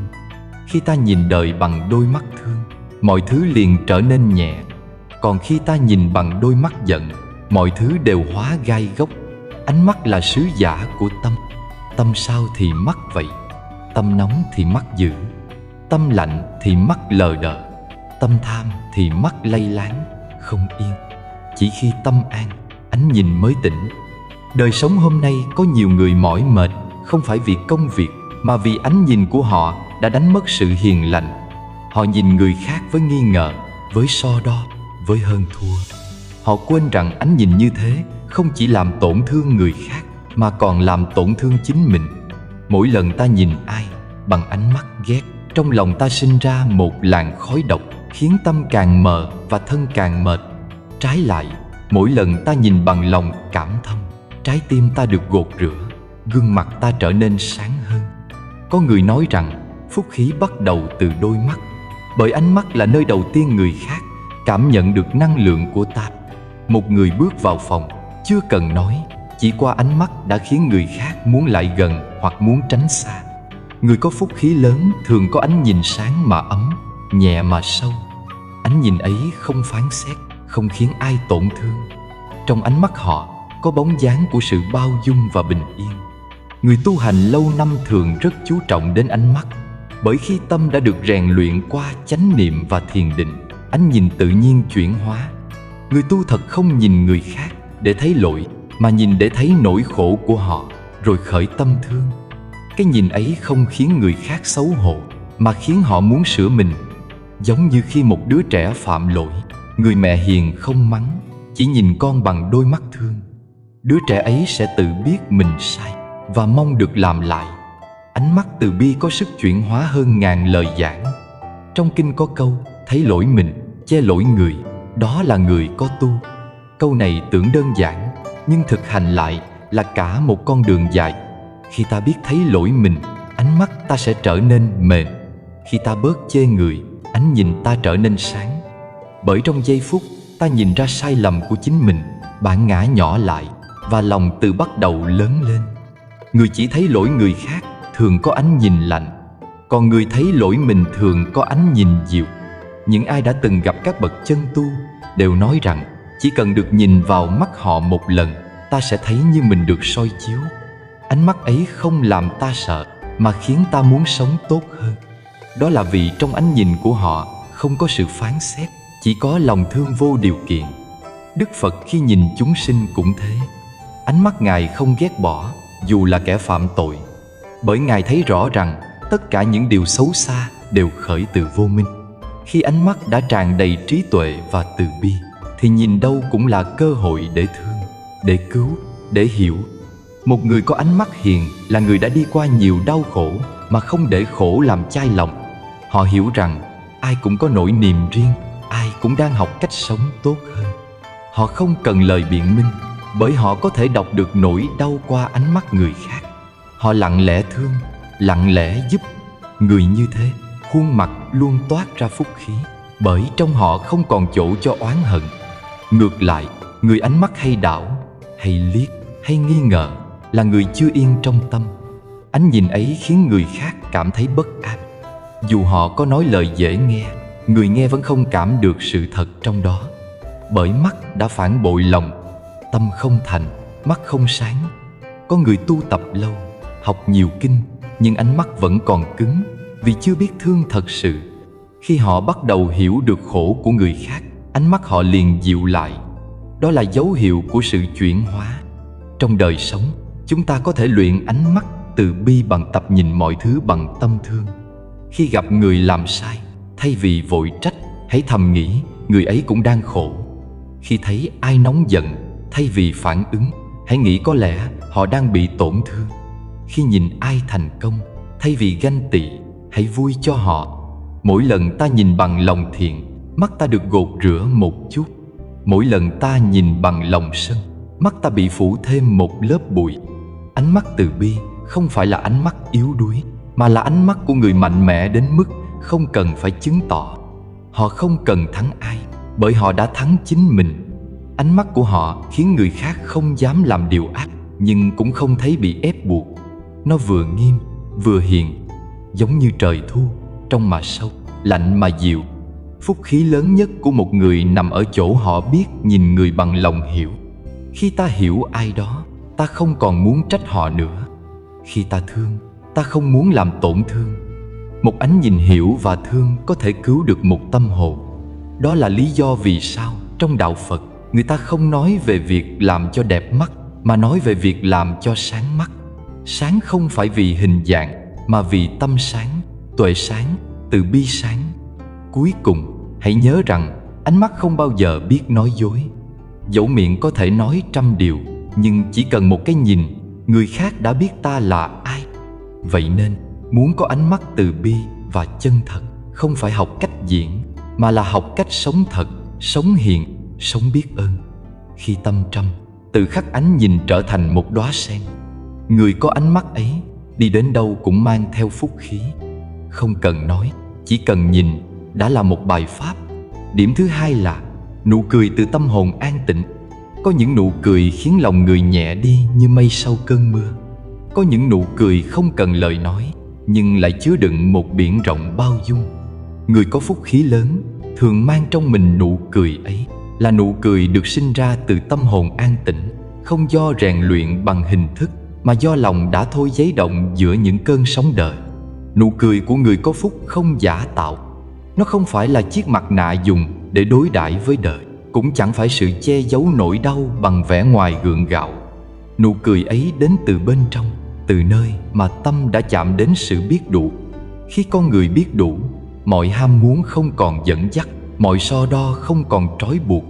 Khi ta nhìn đời bằng đôi mắt thương, mọi thứ liền trở nên nhẹ. Còn khi ta nhìn bằng đôi mắt giận, mọi thứ đều hóa gai góc. Ánh mắt là sứ giả của tâm. Tâm sao thì mắt vậy. Tâm nóng thì mắt dữ, tâm lạnh thì mắt lờ đờ, tâm tham thì mắt lay láng, không yên. Chỉ khi tâm an, ánh nhìn mới tỉnh. Đời sống hôm nay có nhiều người mỏi mệt, không phải vì công việc, mà vì ánh nhìn của họ đã đánh mất sự hiền lành. Họ nhìn người khác với nghi ngờ, với so đo, với hơn thua. Họ quên rằng ánh nhìn như thế không chỉ làm tổn thương người khác, mà còn làm tổn thương chính mình. Mỗi lần ta nhìn ai bằng ánh mắt ghét, trong lòng ta sinh ra một làn khói độc, khiến tâm càng mờ và thân càng mệt. Trái lại, mỗi lần ta nhìn bằng lòng cảm thông, trái tim ta được gột rửa, gương mặt ta trở nên sáng hơn. Có người nói rằng phúc khí bắt đầu từ đôi mắt, bởi ánh mắt là nơi đầu tiên người khác cảm nhận được năng lượng của ta. Một người bước vào phòng, chưa cần nói, chỉ qua ánh mắt đã khiến người khác muốn lại gần hoặc muốn tránh xa. Người có phúc khí lớn thường có ánh nhìn sáng mà ấm, nhẹ mà sâu. Ánh nhìn ấy không phán xét, không khiến ai tổn thương. Trong ánh mắt họ có bóng dáng của sự bao dung và bình yên. Người tu hành lâu năm thường rất chú trọng đến ánh mắt, bởi khi tâm đã được rèn luyện qua chánh niệm và thiền định, ánh nhìn tự nhiên chuyển hóa. Người tu thật không nhìn người khác để thấy lỗi, mà nhìn để thấy nỗi khổ của họ, rồi khởi tâm thương. Cái nhìn ấy không khiến người khác xấu hổ, mà khiến họ muốn sửa mình. Giống như khi một đứa trẻ phạm lỗi, người mẹ hiền không mắng, chỉ nhìn con bằng đôi mắt thương. Đứa trẻ ấy sẽ tự biết mình sai và mong được làm lại. Ánh mắt từ bi có sức chuyển hóa hơn ngàn lời giảng. Trong kinh có câu, thấy lỗi mình, che lỗi người, đó là người có tu. Câu này tưởng đơn giản, nhưng thực hành lại là cả một con đường dài. Khi ta biết thấy lỗi mình, ánh mắt ta sẽ trở nên mềm. Khi ta bớt chê người, ánh nhìn ta trở nên sáng. Bởi trong giây phút ta nhìn ra sai lầm của chính mình, bản ngã nhỏ lại và lòng tự bắt đầu lớn lên. Người chỉ thấy lỗi người khác thường có ánh nhìn lạnh, còn người thấy lỗi mình thường có ánh nhìn dịu. Những ai đã từng gặp các bậc chân tu đều nói rằng chỉ cần được nhìn vào mắt họ một lần, ta sẽ thấy như mình được soi chiếu. Ánh mắt ấy không làm ta sợ, mà khiến ta muốn sống tốt hơn. Đó là vì trong ánh nhìn của họ không có sự phán xét, chỉ có lòng thương vô điều kiện. Đức Phật khi nhìn chúng sinh cũng thế. Ánh mắt Ngài không ghét bỏ dù là kẻ phạm tội, bởi Ngài thấy rõ rằng tất cả những điều xấu xa đều khởi từ vô minh. Khi ánh mắt đã tràn đầy trí tuệ và từ bi, thì nhìn đâu cũng là cơ hội để thương, để cứu, để hiểu. Một người có ánh mắt hiền là người đã đi qua nhiều đau khổ mà không để khổ làm chai lòng. Họ hiểu rằng ai cũng có nỗi niềm riêng, ai cũng đang học cách sống tốt hơn. Họ không cần lời biện minh, bởi họ có thể đọc được nỗi đau qua ánh mắt người khác. Họ lặng lẽ thương, lặng lẽ giúp. Người như thế, khuôn mặt luôn toát ra phúc khí, bởi trong họ không còn chỗ cho oán hận. Ngược lại, người ánh mắt hay đảo, hay liếc, hay nghi ngờ là người chưa yên trong tâm. Ánh nhìn ấy khiến người khác cảm thấy bất an. Dù họ có nói lời dễ nghe, người nghe vẫn không cảm được sự thật trong đó. Bởi mắt đã phản bội lòng, tâm không thành, mắt không sáng. Có người tu tập lâu, học nhiều kinh, nhưng ánh mắt vẫn còn cứng, vì chưa biết thương thật sự. Khi họ bắt đầu hiểu được khổ của người khác, ánh mắt họ liền dịu lại. Đó là dấu hiệu của sự chuyển hóa. Trong đời sống, chúng ta có thể luyện ánh mắt từ bi bằng tập nhìn mọi thứ bằng tâm thương. Khi gặp người làm sai, thay vì vội trách, hãy thầm nghĩ người ấy cũng đang khổ. Khi thấy ai nóng giận, thay vì phản ứng, hãy nghĩ có lẽ họ đang bị tổn thương. Khi nhìn ai thành công, thay vì ganh tị, hãy vui cho họ. Mỗi lần ta nhìn bằng lòng thiện, mắt ta được gột rửa một chút. Mỗi lần ta nhìn bằng lòng sân, mắt ta bị phủ thêm một lớp bụi. Ánh mắt từ bi không phải là ánh mắt yếu đuối, mà là ánh mắt của người mạnh mẽ đến mức không cần phải chứng tỏ. Họ không cần thắng ai, bởi họ đã thắng chính mình. Ánh mắt của họ khiến người khác không dám làm điều ác, nhưng cũng không thấy bị ép buộc. Nó vừa nghiêm, vừa hiền, giống như trời thu, trong mà sâu, lạnh mà dịu. Phúc khí lớn nhất của một người nằm ở chỗ họ biết nhìn người bằng lòng hiểu. Khi ta hiểu ai đó, ta không còn muốn trách họ nữa. Khi ta thương, ta không muốn làm tổn thương. Một ánh nhìn hiểu và thương có thể cứu được một tâm hồn. Đó là lý do vì sao trong đạo Phật, người ta không nói về việc làm cho đẹp mắt, mà nói về việc làm cho sáng mắt. Sáng không phải vì hình dạng, mà vì tâm sáng, tuệ sáng, từ bi sáng. Cuối cùng, hãy nhớ rằng ánh mắt không bao giờ biết nói dối. Dẫu miệng có thể nói trăm điều, nhưng chỉ cần một cái nhìn, người khác đã biết ta là ai. Vậy nên, muốn có ánh mắt từ bi và chân thật, không phải học cách diễn, mà là học cách sống thật, sống hiền, sống biết ơn. Khi tâm trong, tự khắc ánh nhìn trở thành một đóa sen. Người có ánh mắt ấy, đi đến đâu cũng mang theo phúc khí. Không cần nói, chỉ cần nhìn đã là một bài pháp. Điểm thứ hai là nụ cười từ tâm hồn an tịnh. Có những nụ cười khiến lòng người nhẹ đi như mây sau cơn mưa. Có những nụ cười không cần lời nói, nhưng lại chứa đựng một biển rộng bao dung. Người có phúc khí lớn thường mang trong mình nụ cười ấy, là nụ cười được sinh ra từ tâm hồn an tĩnh, không do rèn luyện bằng hình thức, mà do lòng đã thôi giấy động giữa những cơn sóng đời. Nụ cười của người có phúc không giả tạo. Nó không phải là chiếc mặt nạ dùng để đối đãi với đời, cũng chẳng phải sự che giấu nỗi đau bằng vẻ ngoài gượng gạo. Nụ cười ấy đến từ bên trong, từ nơi mà tâm đã chạm đến sự biết đủ. Khi con người biết đủ, mọi ham muốn không còn dẫn dắt, mọi so đo không còn trói buộc.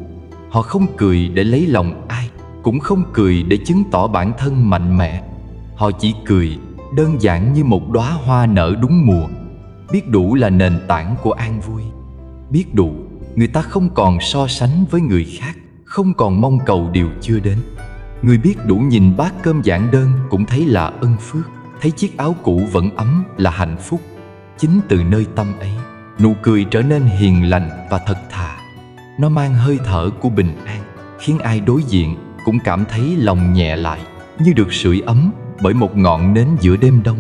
Họ không cười để lấy lòng ai, cũng không cười để chứng tỏ bản thân mạnh mẽ. Họ chỉ cười đơn giản như một đóa hoa nở đúng mùa. Biết đủ là nền tảng của an vui. Biết đủ, người ta không còn so sánh với người khác, không còn mong cầu điều chưa đến. Người biết đủ nhìn bát cơm giản đơn cũng thấy là ân phước, thấy chiếc áo cũ vẫn ấm là hạnh phúc. Chính từ nơi tâm ấy, nụ cười trở nên hiền lành và thật thà. Nó mang hơi thở của bình an, khiến ai đối diện cũng cảm thấy lòng nhẹ lại, như được sưởi ấm bởi một ngọn nến giữa đêm đông.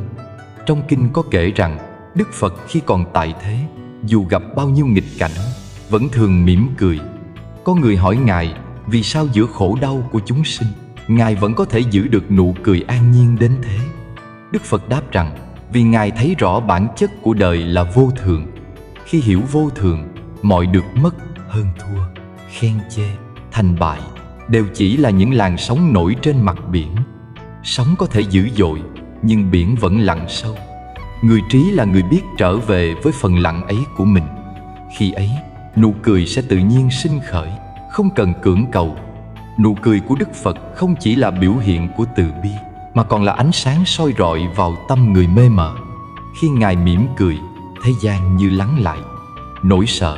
Trong kinh có kể rằng, Đức Phật khi còn tại thế, dù gặp bao nhiêu nghịch cảnh, vẫn thường mỉm cười. Có người hỏi Ngài, vì sao giữa khổ đau của chúng sinh, Ngài vẫn có thể giữ được nụ cười an nhiên đến thế? Đức Phật đáp rằng, vì Ngài thấy rõ bản chất của đời là vô thường. Khi hiểu vô thường, mọi được mất, hơn thua, khen chê, thành bại đều chỉ là những làn sóng nổi trên mặt biển. Sóng có thể dữ dội, nhưng biển vẫn lặng sâu. Người trí là người biết trở về với phần lặng ấy của mình. Khi ấy, nụ cười sẽ tự nhiên sinh khởi, không cần cưỡng cầu. Nụ cười của Đức Phật không chỉ là biểu hiện của từ bi, mà còn là ánh sáng soi rọi vào tâm người mê mờ. Khi Ngài mỉm cười, thế gian như lắng lại. Nỗi sợ,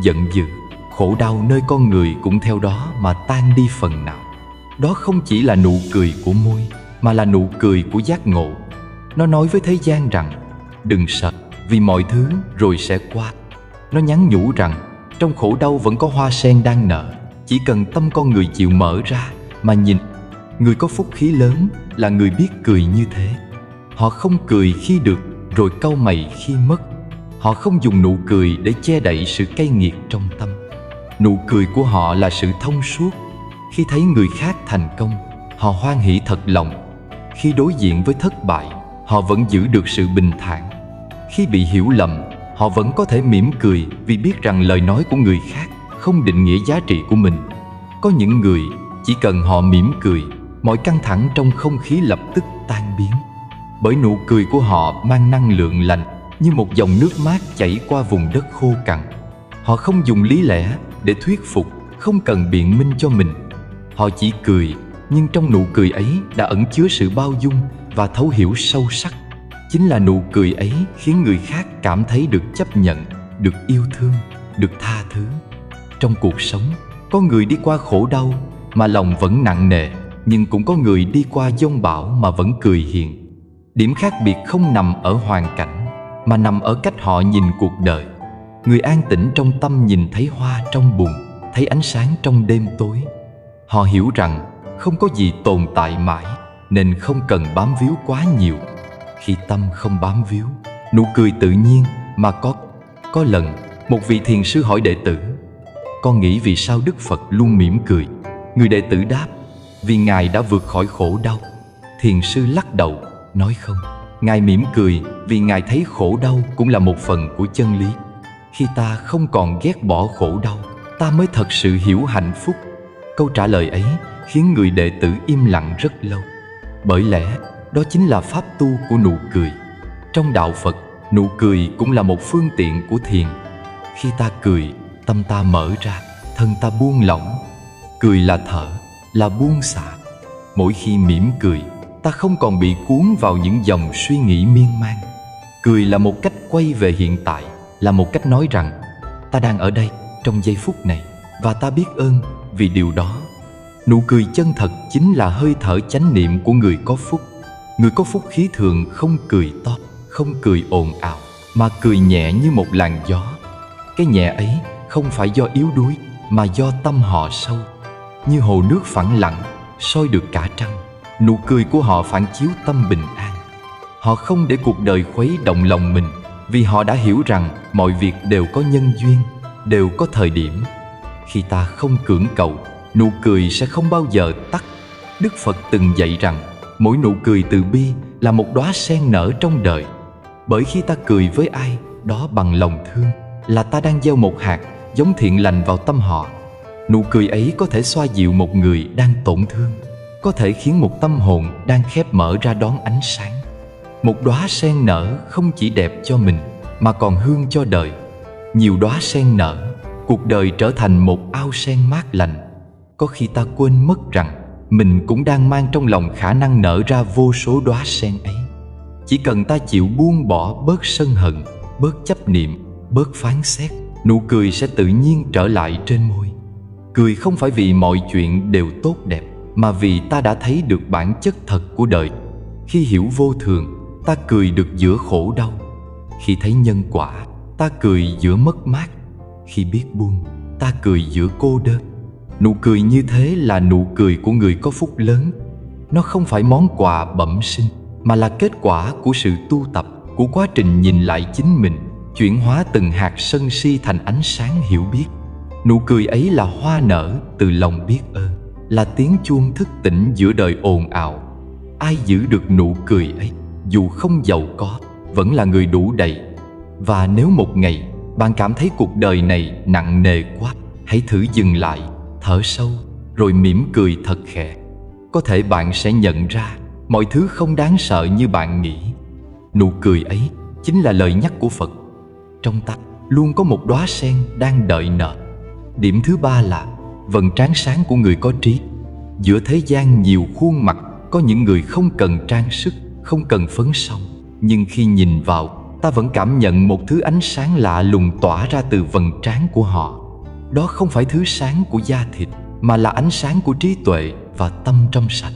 giận dữ, khổ đau nơi con người cũng theo đó mà tan đi phần nào. Đó không chỉ là nụ cười của môi, mà là nụ cười của giác ngộ. Nó nói với thế gian rằng, đừng sợ, vì mọi thứ rồi sẽ qua. Nó nhắn nhủ rằng, trong khổ đau vẫn có hoa sen đang nở, chỉ cần tâm con người chịu mở ra mà nhìn. Người có phúc khí lớn là người biết cười như thế. Họ không cười khi được rồi cau mày khi mất. Họ không dùng nụ cười để che đậy sự cay nghiệt trong tâm. Nụ cười của họ là sự thông suốt. Khi thấy người khác thành công, họ hoan hỉ thật lòng. Khi đối diện với thất bại, họ vẫn giữ được sự bình thản. Khi bị hiểu lầm, họ vẫn có thể mỉm cười vì biết rằng lời nói của người khác không định nghĩa giá trị của mình. Có những người, chỉ cần họ mỉm cười, mọi căng thẳng trong không khí lập tức tan biến. Bởi nụ cười của họ mang năng lượng lành, như một dòng nước mát chảy qua vùng đất khô cằn. Họ không dùng lý lẽ để thuyết phục, không cần biện minh cho mình. Họ chỉ cười, nhưng trong nụ cười ấy đã ẩn chứa sự bao dung và thấu hiểu sâu sắc. Chính là nụ cười ấy khiến người khác cảm thấy được chấp nhận, được yêu thương, được tha thứ. Trong cuộc sống, có người đi qua khổ đau mà lòng vẫn nặng nề, nhưng cũng có người đi qua giông bão mà vẫn cười hiền. Điểm khác biệt không nằm ở hoàn cảnh, mà nằm ở cách họ nhìn cuộc đời. Người an tĩnh trong tâm nhìn thấy hoa trong bùn, thấy ánh sáng trong đêm tối. Họ hiểu rằng không có gì tồn tại mãi, nên không cần bám víu quá nhiều. Khi tâm không bám víu, nụ cười tự nhiên mà có. Có lần, một vị thiền sư hỏi đệ tử, con nghĩ vì sao Đức Phật luôn mỉm cười? Người đệ tử đáp, vì Ngài đã vượt khỏi khổ đau. Thiền sư lắc đầu, nói không, Ngài mỉm cười vì Ngài thấy khổ đau cũng là một phần của chân lý. Khi ta không còn ghét bỏ khổ đau, ta mới thật sự hiểu hạnh phúc. Câu trả lời ấy khiến người đệ tử im lặng rất lâu. Bởi lẽ, đó chính là pháp tu của nụ cười. Trong đạo Phật, nụ cười cũng là một phương tiện của thiền. Khi ta cười, tâm ta mở ra, thân ta buông lỏng. Cười là thở, là buông xả. Mỗi khi mỉm cười, ta không còn bị cuốn vào những dòng suy nghĩ miên man. Cười là một cách quay về hiện tại, là một cách nói rằng ta đang ở đây trong giây phút này và ta biết ơn vì điều đó. Nụ cười chân thật chính là hơi thở chánh niệm của người có phúc. Người có phúc khí thường không cười to, không cười ồn ào, mà cười nhẹ như một làn gió. Cái nhẹ ấy không phải do yếu đuối, mà do tâm họ sâu. Như hồ nước phẳng lặng, soi được cả trăng. Nụ cười của họ phản chiếu tâm bình an. Họ không để cuộc đời khuấy động lòng mình, vì họ đã hiểu rằng mọi việc đều có nhân duyên, đều có thời điểm. Khi ta không cưỡng cầu, nụ cười sẽ không bao giờ tắt. Đức Phật từng dạy rằng mỗi nụ cười từ bi là một đóa sen nở trong đời. Bởi khi ta cười với ai đó bằng lòng thương, là ta đang gieo một hạt giống thiện lành vào tâm họ. Nụ cười ấy có thể xoa dịu một người đang tổn thương, có thể khiến một tâm hồn đang khép mở ra đón ánh sáng. Một đóa sen nở không chỉ đẹp cho mình, mà còn hương cho đời. Nhiều đóa sen nở, cuộc đời trở thành một ao sen mát lành. Có khi ta quên mất rằng mình cũng đang mang trong lòng khả năng nở ra vô số đóa sen ấy. Chỉ cần ta chịu buông bỏ bớt sân hận, bớt chấp niệm, bớt phán xét, nụ cười sẽ tự nhiên trở lại trên môi. Cười không phải vì mọi chuyện đều tốt đẹp, mà vì ta đã thấy được bản chất thật của đời. Khi hiểu vô thường, ta cười được giữa khổ đau. Khi thấy nhân quả, ta cười giữa mất mát. Khi biết buông, ta cười giữa cô đơn. Nụ cười như thế là nụ cười của người có phúc lớn. Nó không phải món quà bẩm sinh, mà là kết quả của sự tu tập, của quá trình nhìn lại chính mình, chuyển hóa từng hạt sân si thành ánh sáng hiểu biết. Nụ cười ấy là hoa nở từ lòng biết ơn, là tiếng chuông thức tỉnh giữa đời ồn ào. Ai giữ được nụ cười ấy, dù không giàu có, vẫn là người đủ đầy. Và nếu một ngày bạn cảm thấy cuộc đời này nặng nề quá, hãy thử dừng lại, thở sâu, rồi mỉm cười thật khẽ. Có thể bạn sẽ nhận ra mọi thứ không đáng sợ như bạn nghĩ. Nụ cười ấy chính là lời nhắc của Phật. Trong ta luôn có một đóa sen đang đợi nở. Điểm thứ ba là vầng trán sáng của người có trí. Giữa thế gian nhiều khuôn mặt, có những người không cần trang sức, không cần phấn son, nhưng khi nhìn vào, ta vẫn cảm nhận một thứ ánh sáng lạ lùng tỏa ra từ vầng trán của họ. Đó không phải thứ sáng của da thịt, mà là ánh sáng của trí tuệ và tâm trong sạch.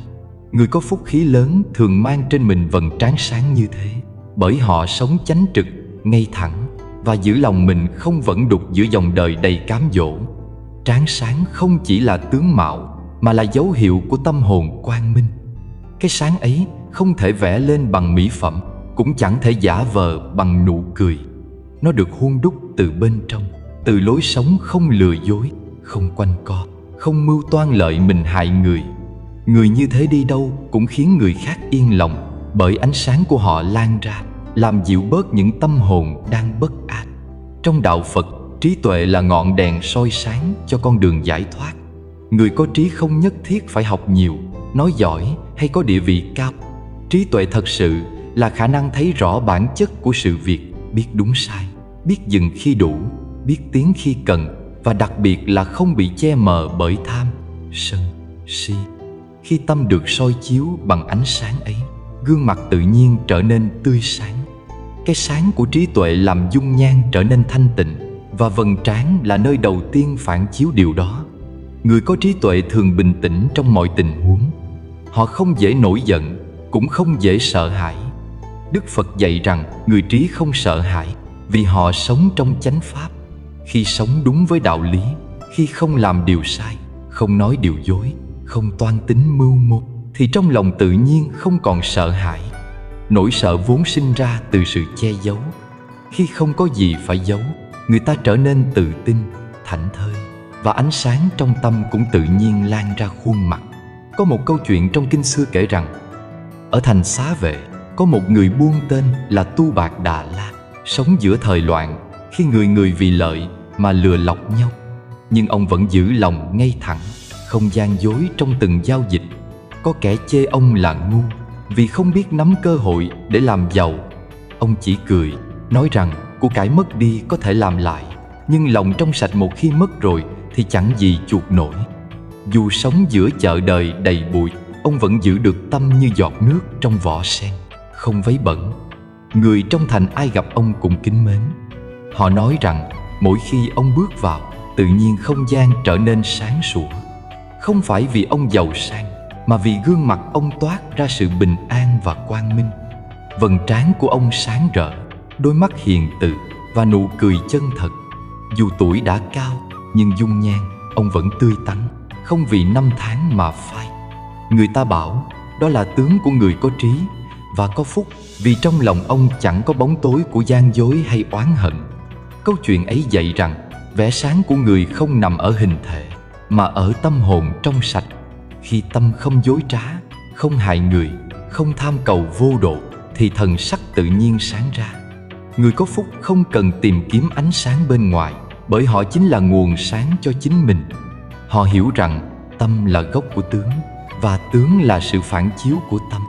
Người có phúc khí lớn thường mang trên mình vầng trán sáng như thế, bởi họ sống chánh trực, ngay thẳng và giữ lòng mình không vẩn đục giữa dòng đời đầy cám dỗ. Trán sáng không chỉ là tướng mạo, mà là dấu hiệu của tâm hồn quang minh. Cái sáng ấy không thể vẽ lên bằng mỹ phẩm, cũng chẳng thể giả vờ bằng nụ cười. Nó được hun đúc từ bên trong, từ lối sống không lừa dối, không quanh co, không mưu toan lợi mình hại người. Người như thế đi đâu cũng khiến người khác yên lòng, bởi ánh sáng của họ lan ra, làm dịu bớt những tâm hồn đang bất an. Trong đạo Phật, trí tuệ là ngọn đèn soi sáng cho con đường giải thoát. Người có trí không nhất thiết phải học nhiều, nói giỏi hay có địa vị cao. Trí tuệ thật sự là khả năng thấy rõ bản chất của sự việc, biết đúng sai, biết dừng khi đủ, biết tiến khi cần, và đặc biệt là không bị che mờ bởi tham, sân, si. Khi tâm được soi chiếu bằng ánh sáng ấy, gương mặt tự nhiên trở nên tươi sáng. Cái sáng của trí tuệ làm dung nhan trở nên thanh tịnh, và vầng trán là nơi đầu tiên phản chiếu điều đó. Người có trí tuệ thường bình tĩnh trong mọi tình huống. Họ không dễ nổi giận, cũng không dễ sợ hãi. Đức Phật dạy rằng người trí không sợ hãi, vì họ sống trong chánh pháp. Khi sống đúng với đạo lý, khi không làm điều sai, không nói điều dối, không toan tính mưu mô, thì trong lòng tự nhiên không còn sợ hãi. Nỗi sợ vốn sinh ra từ sự che giấu. Khi không có gì phải giấu, người ta trở nên tự tin, thảnh thơi, và ánh sáng trong tâm cũng tự nhiên lan ra khuôn mặt. Có một câu chuyện trong kinh xưa kể rằng, ở thành Xá Vệ có một người buôn tên là Tu Bạt Đà La, sống giữa thời loạn, khi người người vì lợi mà lừa lọc nhau. Nhưng ông vẫn giữ lòng ngay thẳng, không gian dối trong từng giao dịch. Có kẻ chê ông là ngu vì không biết nắm cơ hội để làm giàu. Ông chỉ cười, nói rằng của cải mất đi có thể làm lại, nhưng lòng trong sạch một khi mất rồi thì chẳng gì chuộc nổi. Dù sống giữa chợ đời đầy bụi, ông vẫn giữ được tâm như giọt nước trong vỏ sen, không vấy bẩn. Người trong thành ai gặp ông cũng kính mến. Họ nói rằng mỗi khi ông bước vào, tự nhiên không gian trở nên sáng sủa. Không phải vì ông giàu sang, mà vì gương mặt ông toát ra sự bình an và quang minh. Vầng trán của ông sáng rỡ, đôi mắt hiền từ và nụ cười chân thật. Dù tuổi đã cao, nhưng dung nhan ông vẫn tươi tắn, không vì năm tháng mà phai. Người ta bảo đó là tướng của người có trí và có phúc, vì trong lòng ông chẳng có bóng tối của gian dối hay oán hận. Câu chuyện ấy dạy rằng vẻ sáng của người không nằm ở hình thể, mà ở tâm hồn trong sạch. Khi tâm không dối trá, không hại người, không tham cầu vô độ, thì thần sắc tự nhiên sáng ra. Người có phúc không cần tìm kiếm ánh sáng bên ngoài, bởi họ chính là nguồn sáng cho chính mình. Họ hiểu rằng tâm là gốc của tướng, và tướng là sự phản chiếu của tâm.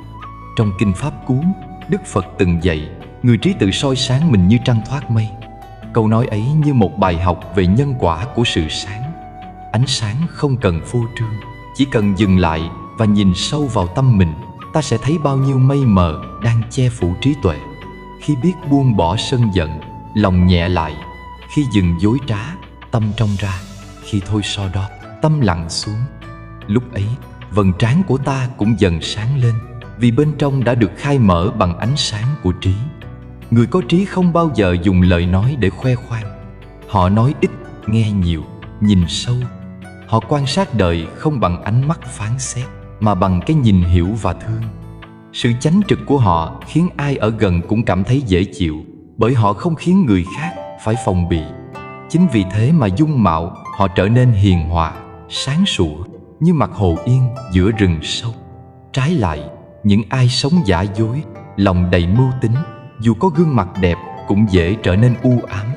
Trong Kinh Pháp Cú, Đức Phật từng dạy người trí tự soi sáng mình như trăng thoát mây. Câu nói ấy như một bài học về nhân quả của sự sáng. Ánh sáng không cần phô trương, chỉ cần dừng lại và nhìn sâu vào tâm mình, ta sẽ thấy bao nhiêu mây mờ đang che phủ trí tuệ. Khi biết buông bỏ sân giận, lòng nhẹ lại. Khi dừng dối trá, tâm trong ra. Khi thôi so đo, tâm lặng xuống. Lúc ấy, vầng trán của ta cũng dần sáng lên, vì bên trong đã được khai mở bằng ánh sáng của trí. Người có trí không bao giờ dùng lời nói để khoe khoang. Họ nói ít, nghe nhiều, nhìn sâu. Họ quan sát đời không bằng ánh mắt phán xét, mà bằng cái nhìn hiểu và thương. Sự chánh trực của họ khiến ai ở gần cũng cảm thấy dễ chịu, bởi họ không khiến người khác phải phòng bị. Chính vì thế mà dung mạo họ trở nên hiền hòa, sáng sủa, như mặt hồ yên giữa rừng sâu. Trái lại, những ai sống giả dối, lòng đầy mưu tính, dù có gương mặt đẹp cũng dễ trở nên u ám.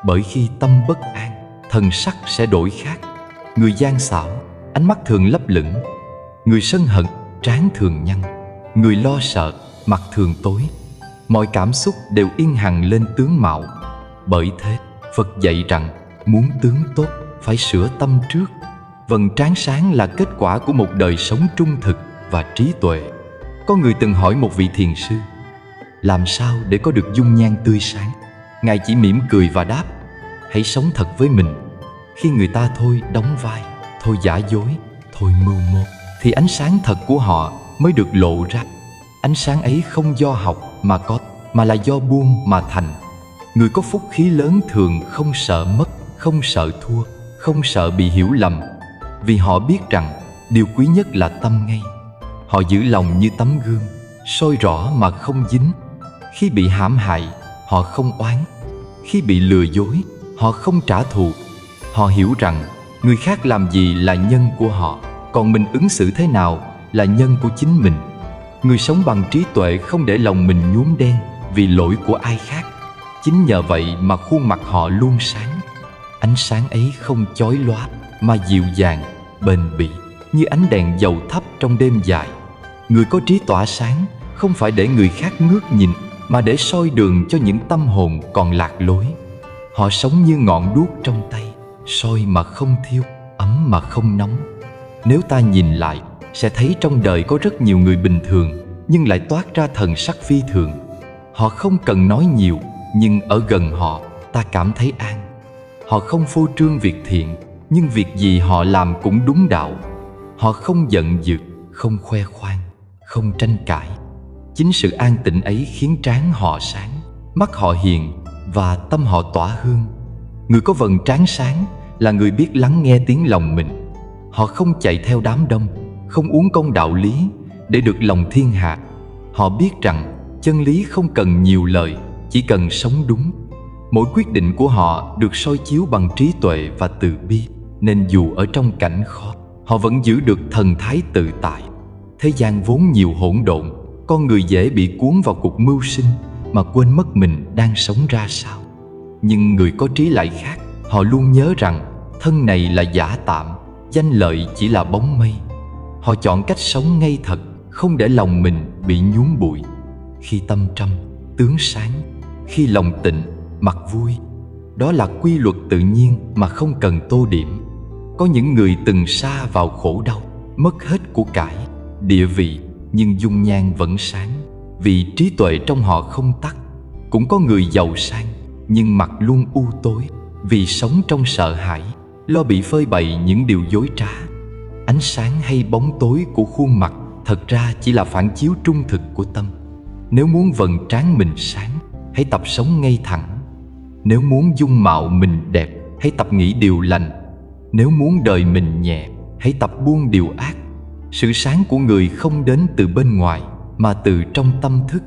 Bởi khi tâm bất an, thần sắc sẽ đổi khác. Người gian xảo, ánh mắt thường lấp lửng. Người sân hận, trán thường nhăn. Người lo sợ, mặt thường tối. Mọi cảm xúc đều in hằn lên tướng mạo. Bởi thế, Phật dạy rằng muốn tướng tốt phải sửa tâm trước. Vầng trán sáng là kết quả của một đời sống trung thực và trí tuệ. Có người từng hỏi một vị thiền sư, làm sao để có được dung nhan tươi sáng? Ngài chỉ mỉm cười và đáp, hãy sống thật với mình. Khi người ta thôi đóng vai, thôi giả dối, thôi mưu mô, thì ánh sáng thật của họ mới được lộ ra. Ánh sáng ấy không do học mà có, mà là do buông mà thành. Người có phúc khí lớn thường không sợ mất, không sợ thua, không sợ bị hiểu lầm, vì họ biết rằng điều quý nhất là tâm ngay. Họ giữ lòng như tấm gương, soi rõ mà không dính. Khi bị hãm hại, họ không oán. Khi bị lừa dối, họ không trả thù. Họ hiểu rằng người khác làm gì là nhân của họ, còn mình ứng xử thế nào là nhân của chính mình. Người sống bằng trí tuệ không để lòng mình nhuốm đen vì lỗi của ai khác. Chính nhờ vậy mà khuôn mặt họ luôn sáng. Ánh sáng ấy không chói lóa mà dịu dàng, bền bỉ, như ánh đèn dầu thấp trong đêm dài. Người có trí tỏa sáng không phải để người khác ngước nhìn, mà để soi đường cho những tâm hồn còn lạc lối. Họ sống như ngọn đuốc trong tay, soi mà không thiêu, ấm mà không nóng. Nếu ta nhìn lại, sẽ thấy trong đời có rất nhiều người bình thường, nhưng lại toát ra thần sắc phi thường. Họ không cần nói nhiều, nhưng ở gần họ, ta cảm thấy an. Họ không phô trương việc thiện, nhưng việc gì họ làm cũng đúng đạo. Họ không giận dữ, không khoe khoang, không tranh cãi. Chính sự an tịnh ấy khiến trán họ sáng, mắt họ hiền và tâm họ tỏa hương. Người có vầng trán sáng là người biết lắng nghe tiếng lòng mình. Họ không chạy theo đám đông, không uống công đạo lý để được lòng thiên hạ. Họ biết rằng chân lý không cần nhiều lời, chỉ cần sống đúng. Mỗi quyết định của họ được soi chiếu bằng trí tuệ và từ bi, nên dù ở trong cảnh khó, họ vẫn giữ được thần thái tự tại. Thế gian vốn nhiều hỗn độn, con người dễ bị cuốn vào cuộc mưu sinh mà quên mất mình đang sống ra sao. Nhưng người có trí lại khác, họ luôn nhớ rằng thân này là giả tạm, danh lợi chỉ là bóng mây. Họ chọn cách sống ngay thật, không để lòng mình bị nhuốm bụi. Khi tâm trầm, tướng sáng. Khi lòng tịnh, mặt vui. Đó là quy luật tự nhiên mà không cần tô điểm. Có những người từng sa vào khổ đau, mất hết của cải, địa vị, nhưng dung nhan vẫn sáng, vì trí tuệ trong họ không tắt. Cũng có người giàu sang, nhưng mặt luôn u tối, vì sống trong sợ hãi, lo bị phơi bày những điều dối trá. Ánh sáng hay bóng tối của khuôn mặt thật ra chỉ là phản chiếu trung thực của tâm. Nếu muốn vầng trán mình sáng, hãy tập sống ngay thẳng. Nếu muốn dung mạo mình đẹp, hãy tập nghĩ điều lành. Nếu muốn đời mình nhẹ, hãy tập buông điều ác. Sự sáng của người không đến từ bên ngoài, mà từ trong tâm thức.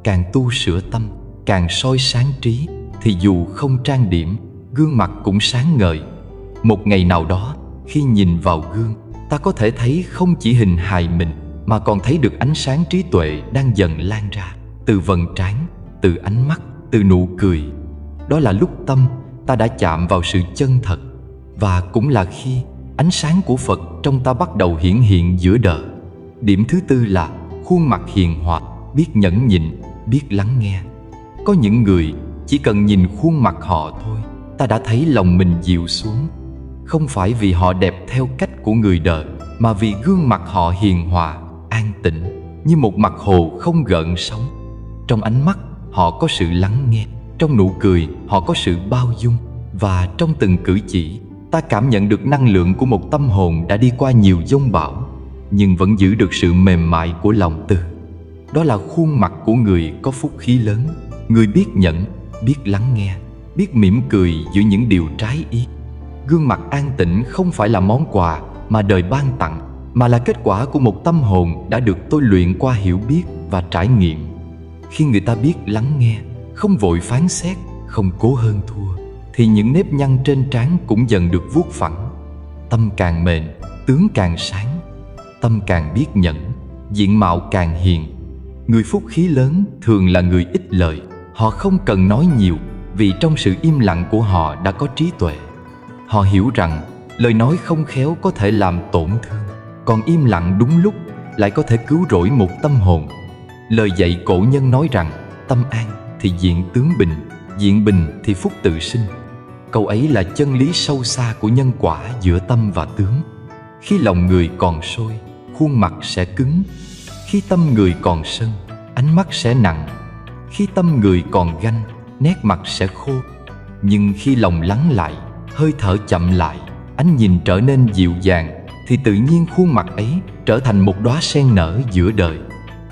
Càng tu sửa tâm, càng soi sáng trí, thì dù không trang điểm, gương mặt cũng sáng ngời. Một ngày nào đó, khi nhìn vào gương, ta có thể thấy không chỉ hình hài mình, mà còn thấy được ánh sáng trí tuệ đang dần lan ra, từ vầng trán, từ ánh mắt, từ nụ cười. Đó là lúc tâm ta đã chạm vào sự chân thật, và cũng là khi ánh sáng của Phật trong ta bắt đầu hiển hiện giữa đời. Điểm thứ tư là khuôn mặt hiền hòa, biết nhẫn nhịn, biết lắng nghe. Có những người chỉ cần nhìn khuôn mặt họ thôi, ta đã thấy lòng mình dịu xuống. Không phải vì họ đẹp theo cách của người đời, mà vì gương mặt họ hiền hòa, an tĩnh, như một mặt hồ không gợn sóng. Trong ánh mắt họ có sự lắng nghe, trong nụ cười họ có sự bao dung, và trong từng cử chỉ ta cảm nhận được năng lượng của một tâm hồn đã đi qua nhiều giông bão, nhưng vẫn giữ được sự mềm mại của lòng từ. Đó là khuôn mặt của người có phúc khí lớn, người biết nhẫn, biết lắng nghe, biết mỉm cười giữa những điều trái ý. Gương mặt an tĩnh không phải là món quà mà đời ban tặng, mà là kết quả của một tâm hồn đã được tôi luyện qua hiểu biết và trải nghiệm. Khi người ta biết lắng nghe, không vội phán xét, không cố hơn thua, thì những nếp nhăn trên trán cũng dần được vuốt phẳng. Tâm càng mềm, tướng càng sáng. Tâm càng biết nhẫn, diện mạo càng hiền. Người phúc khí lớn thường là người ít lời. Họ không cần nói nhiều, vì trong sự im lặng của họ đã có trí tuệ. Họ hiểu rằng lời nói không khéo có thể làm tổn thương, còn im lặng đúng lúc lại có thể cứu rỗi một tâm hồn. Lời dạy cổ nhân nói rằng tâm an thì diện tướng bình, diện bình thì phúc tự sinh. Câu ấy là chân lý sâu xa của nhân quả giữa tâm và tướng. Khi lòng người còn sôi, khuôn mặt sẽ cứng. Khi tâm người còn sân, ánh mắt sẽ nặng. Khi tâm người còn ganh, nét mặt sẽ khô. Nhưng khi lòng lắng lại, hơi thở chậm lại, ánh nhìn trở nên dịu dàng, thì tự nhiên khuôn mặt ấy trở thành một đóa sen nở giữa đời.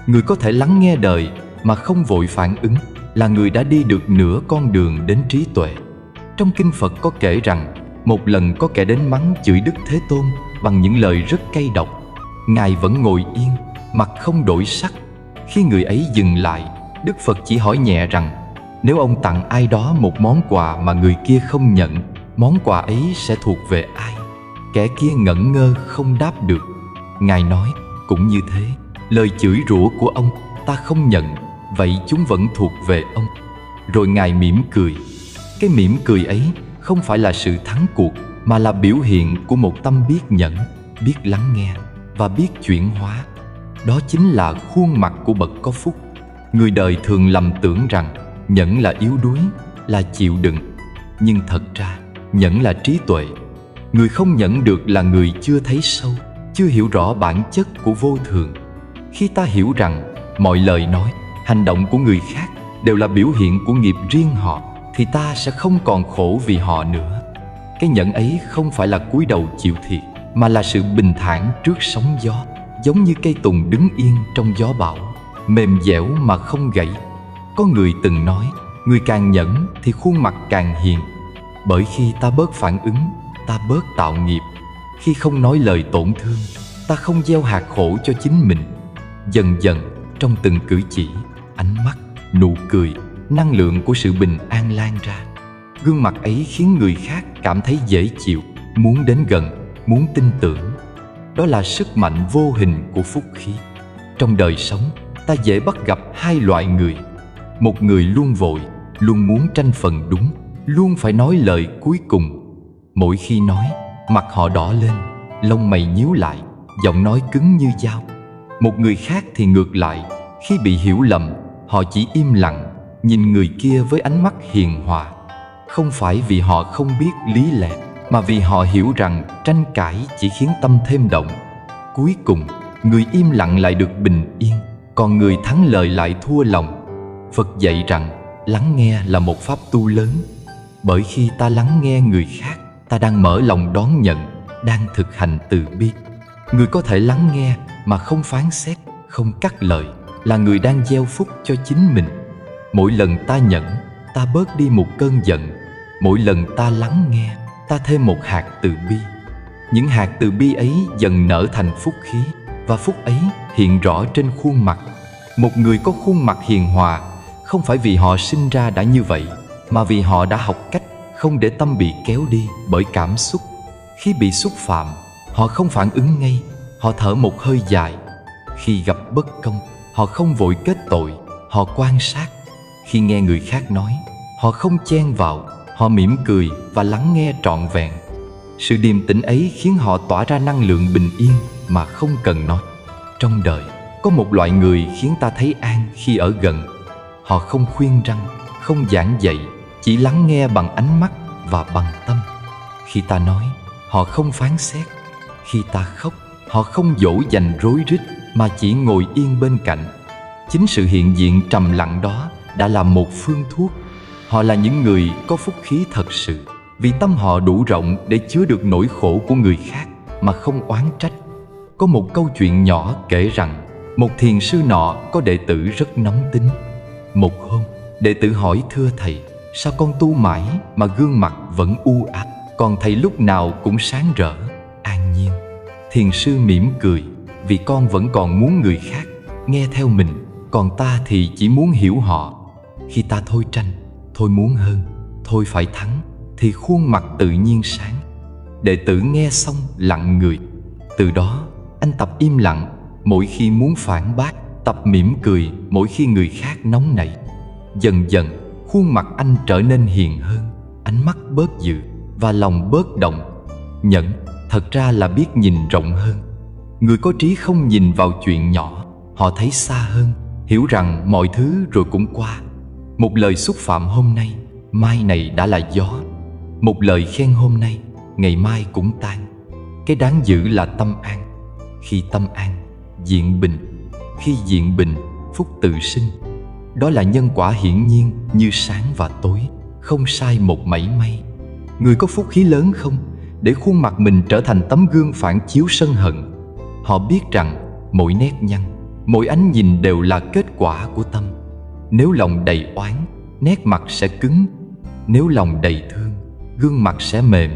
Người có thể lắng nghe đời mà không vội phản ứng là người đã đi được nửa con đường đến trí tuệ. Trong kinh Phật có kể rằng, một lần có kẻ đến mắng chửi Đức Thế Tôn bằng những lời rất cay độc. Ngài vẫn ngồi yên, mặt không đổi sắc. Khi người ấy dừng lại, Đức Phật chỉ hỏi nhẹ rằng, nếu ông tặng ai đó một món quà mà người kia không nhận, món quà ấy sẽ thuộc về ai? Kẻ kia ngẩn ngơ không đáp được. Ngài nói, cũng như thế, lời chửi rủa của ông ta không nhận, vậy chúng vẫn thuộc về ông. Rồi Ngài mỉm cười. Cái mỉm cười ấy không phải là sự thắng cuộc, mà là biểu hiện của một tâm biết nhẫn, biết lắng nghe và biết chuyển hóa. Đó chính là khuôn mặt của bậc có phúc. Người đời thường lầm tưởng rằng nhẫn là yếu đuối, là chịu đựng. Nhưng thật ra nhẫn là trí tuệ. Người không nhẫn được là người chưa thấy sâu, chưa hiểu rõ bản chất của vô thường. Khi ta hiểu rằng mọi lời nói, hành động của người khác đều là biểu hiện của nghiệp riêng họ, thì ta sẽ không còn khổ vì họ nữa. Cái nhẫn ấy không phải là cúi đầu chịu thiệt, mà là sự bình thản trước sóng gió, giống như cây tùng đứng yên trong gió bão, mềm dẻo mà không gãy. Có người từng nói, người càng nhẫn thì khuôn mặt càng hiền. Bởi khi ta bớt phản ứng, ta bớt tạo nghiệp. Khi không nói lời tổn thương, ta không gieo hạt khổ cho chính mình. Dần dần, trong từng cử chỉ, ánh mắt, nụ cười, năng lượng của sự bình an lan ra. Gương mặt ấy khiến người khác cảm thấy dễ chịu, muốn đến gần, muốn tin tưởng. Đó là sức mạnh vô hình của phúc khí. Trong đời sống, ta dễ bắt gặp hai loại người. Một người luôn vội, luôn muốn tranh phần đúng, luôn phải nói lời cuối cùng. Mỗi khi nói, mặt họ đỏ lên, lông mày nhíu lại, giọng nói cứng như dao. Một người khác thì ngược lại, khi bị hiểu lầm, họ chỉ im lặng, nhìn người kia với ánh mắt hiền hòa. Không phải vì họ không biết lý lẽ, mà vì họ hiểu rằng tranh cãi chỉ khiến tâm thêm động. Cuối cùng, người im lặng lại được bình yên, còn người thắng lợi lại thua lòng. Phật dạy rằng lắng nghe là một pháp tu lớn. Bởi khi ta lắng nghe người khác, ta đang mở lòng đón nhận, đang thực hành từ bi. Người có thể lắng nghe mà không phán xét, không cắt lời, là người đang gieo phúc cho chính mình. Mỗi lần ta nhẫn, ta bớt đi một cơn giận. Mỗi lần ta lắng nghe, ta thêm một hạt từ bi. Những hạt từ bi ấy dần nở thành phúc khí, và phúc ấy hiện rõ trên khuôn mặt. Một người có khuôn mặt hiền hòa, không phải vì họ sinh ra đã như vậy, mà vì họ đã học cách không để tâm bị kéo đi bởi cảm xúc. Khi bị xúc phạm, họ không phản ứng ngay, họ thở một hơi dài. Khi gặp bất công, họ không vội kết tội, họ quan sát. Khi nghe người khác nói, họ không chen vào, họ mỉm cười và lắng nghe trọn vẹn. Sự điềm tĩnh ấy khiến họ tỏa ra năng lượng bình yên mà không cần nói. Trong đời, có một loại người khiến ta thấy an khi ở gần. Họ không khuyên răn, không giảng dạy, chỉ lắng nghe bằng ánh mắt và bằng tâm. Khi ta nói, họ không phán xét. Khi ta khóc, họ không dỗ dành rối rít, mà chỉ ngồi yên bên cạnh. Chính sự hiện diện trầm lặng đó đã là một phương thuốc. Họ là những người có phúc khí thật sự, vì tâm họ đủ rộng để chứa được nỗi khổ của người khác mà không oán trách. Có một câu chuyện nhỏ kể rằng một thiền sư nọ có đệ tử rất nóng tính. Một hôm, đệ tử hỏi: thưa thầy, sao con tu mãi mà gương mặt vẫn u ám, còn thầy lúc nào cũng sáng rỡ, an nhiên? Thiền sư mỉm cười: vì con vẫn còn muốn người khác nghe theo mình, còn ta thì chỉ muốn hiểu họ. Khi ta thôi tranh, thôi muốn hơn, thôi phải thắng, thì khuôn mặt tự nhiên sáng. Đệ tử nghe xong lặng người. Từ đó, anh tập im lặng mỗi khi muốn phản bác, tập mỉm cười mỗi khi người khác nóng nảy. Dần dần, khuôn mặt anh trở nên hiền hơn, ánh mắt bớt dữ và lòng bớt động. Nhẫn thật ra là biết nhìn rộng hơn. Người có trí không nhìn vào chuyện nhỏ, họ thấy xa hơn, hiểu rằng mọi thứ rồi cũng qua. Một lời xúc phạm hôm nay, mai này đã là gió. Một lời khen hôm nay, ngày mai cũng tan. Cái đáng giữ là tâm an. Khi tâm an, diện bình. Khi diện bình, phúc tự sinh. Đó là nhân quả hiển nhiên như sáng và tối, không sai một mảy may. Người có phúc khí lớn không? Để khuôn mặt mình trở thành tấm gương phản chiếu sân hận. Họ biết rằng mỗi nét nhăn, mỗi ánh nhìn đều là kết quả của tâm. Nếu lòng đầy oán, nét mặt sẽ cứng. Nếu lòng đầy thương, gương mặt sẽ mềm.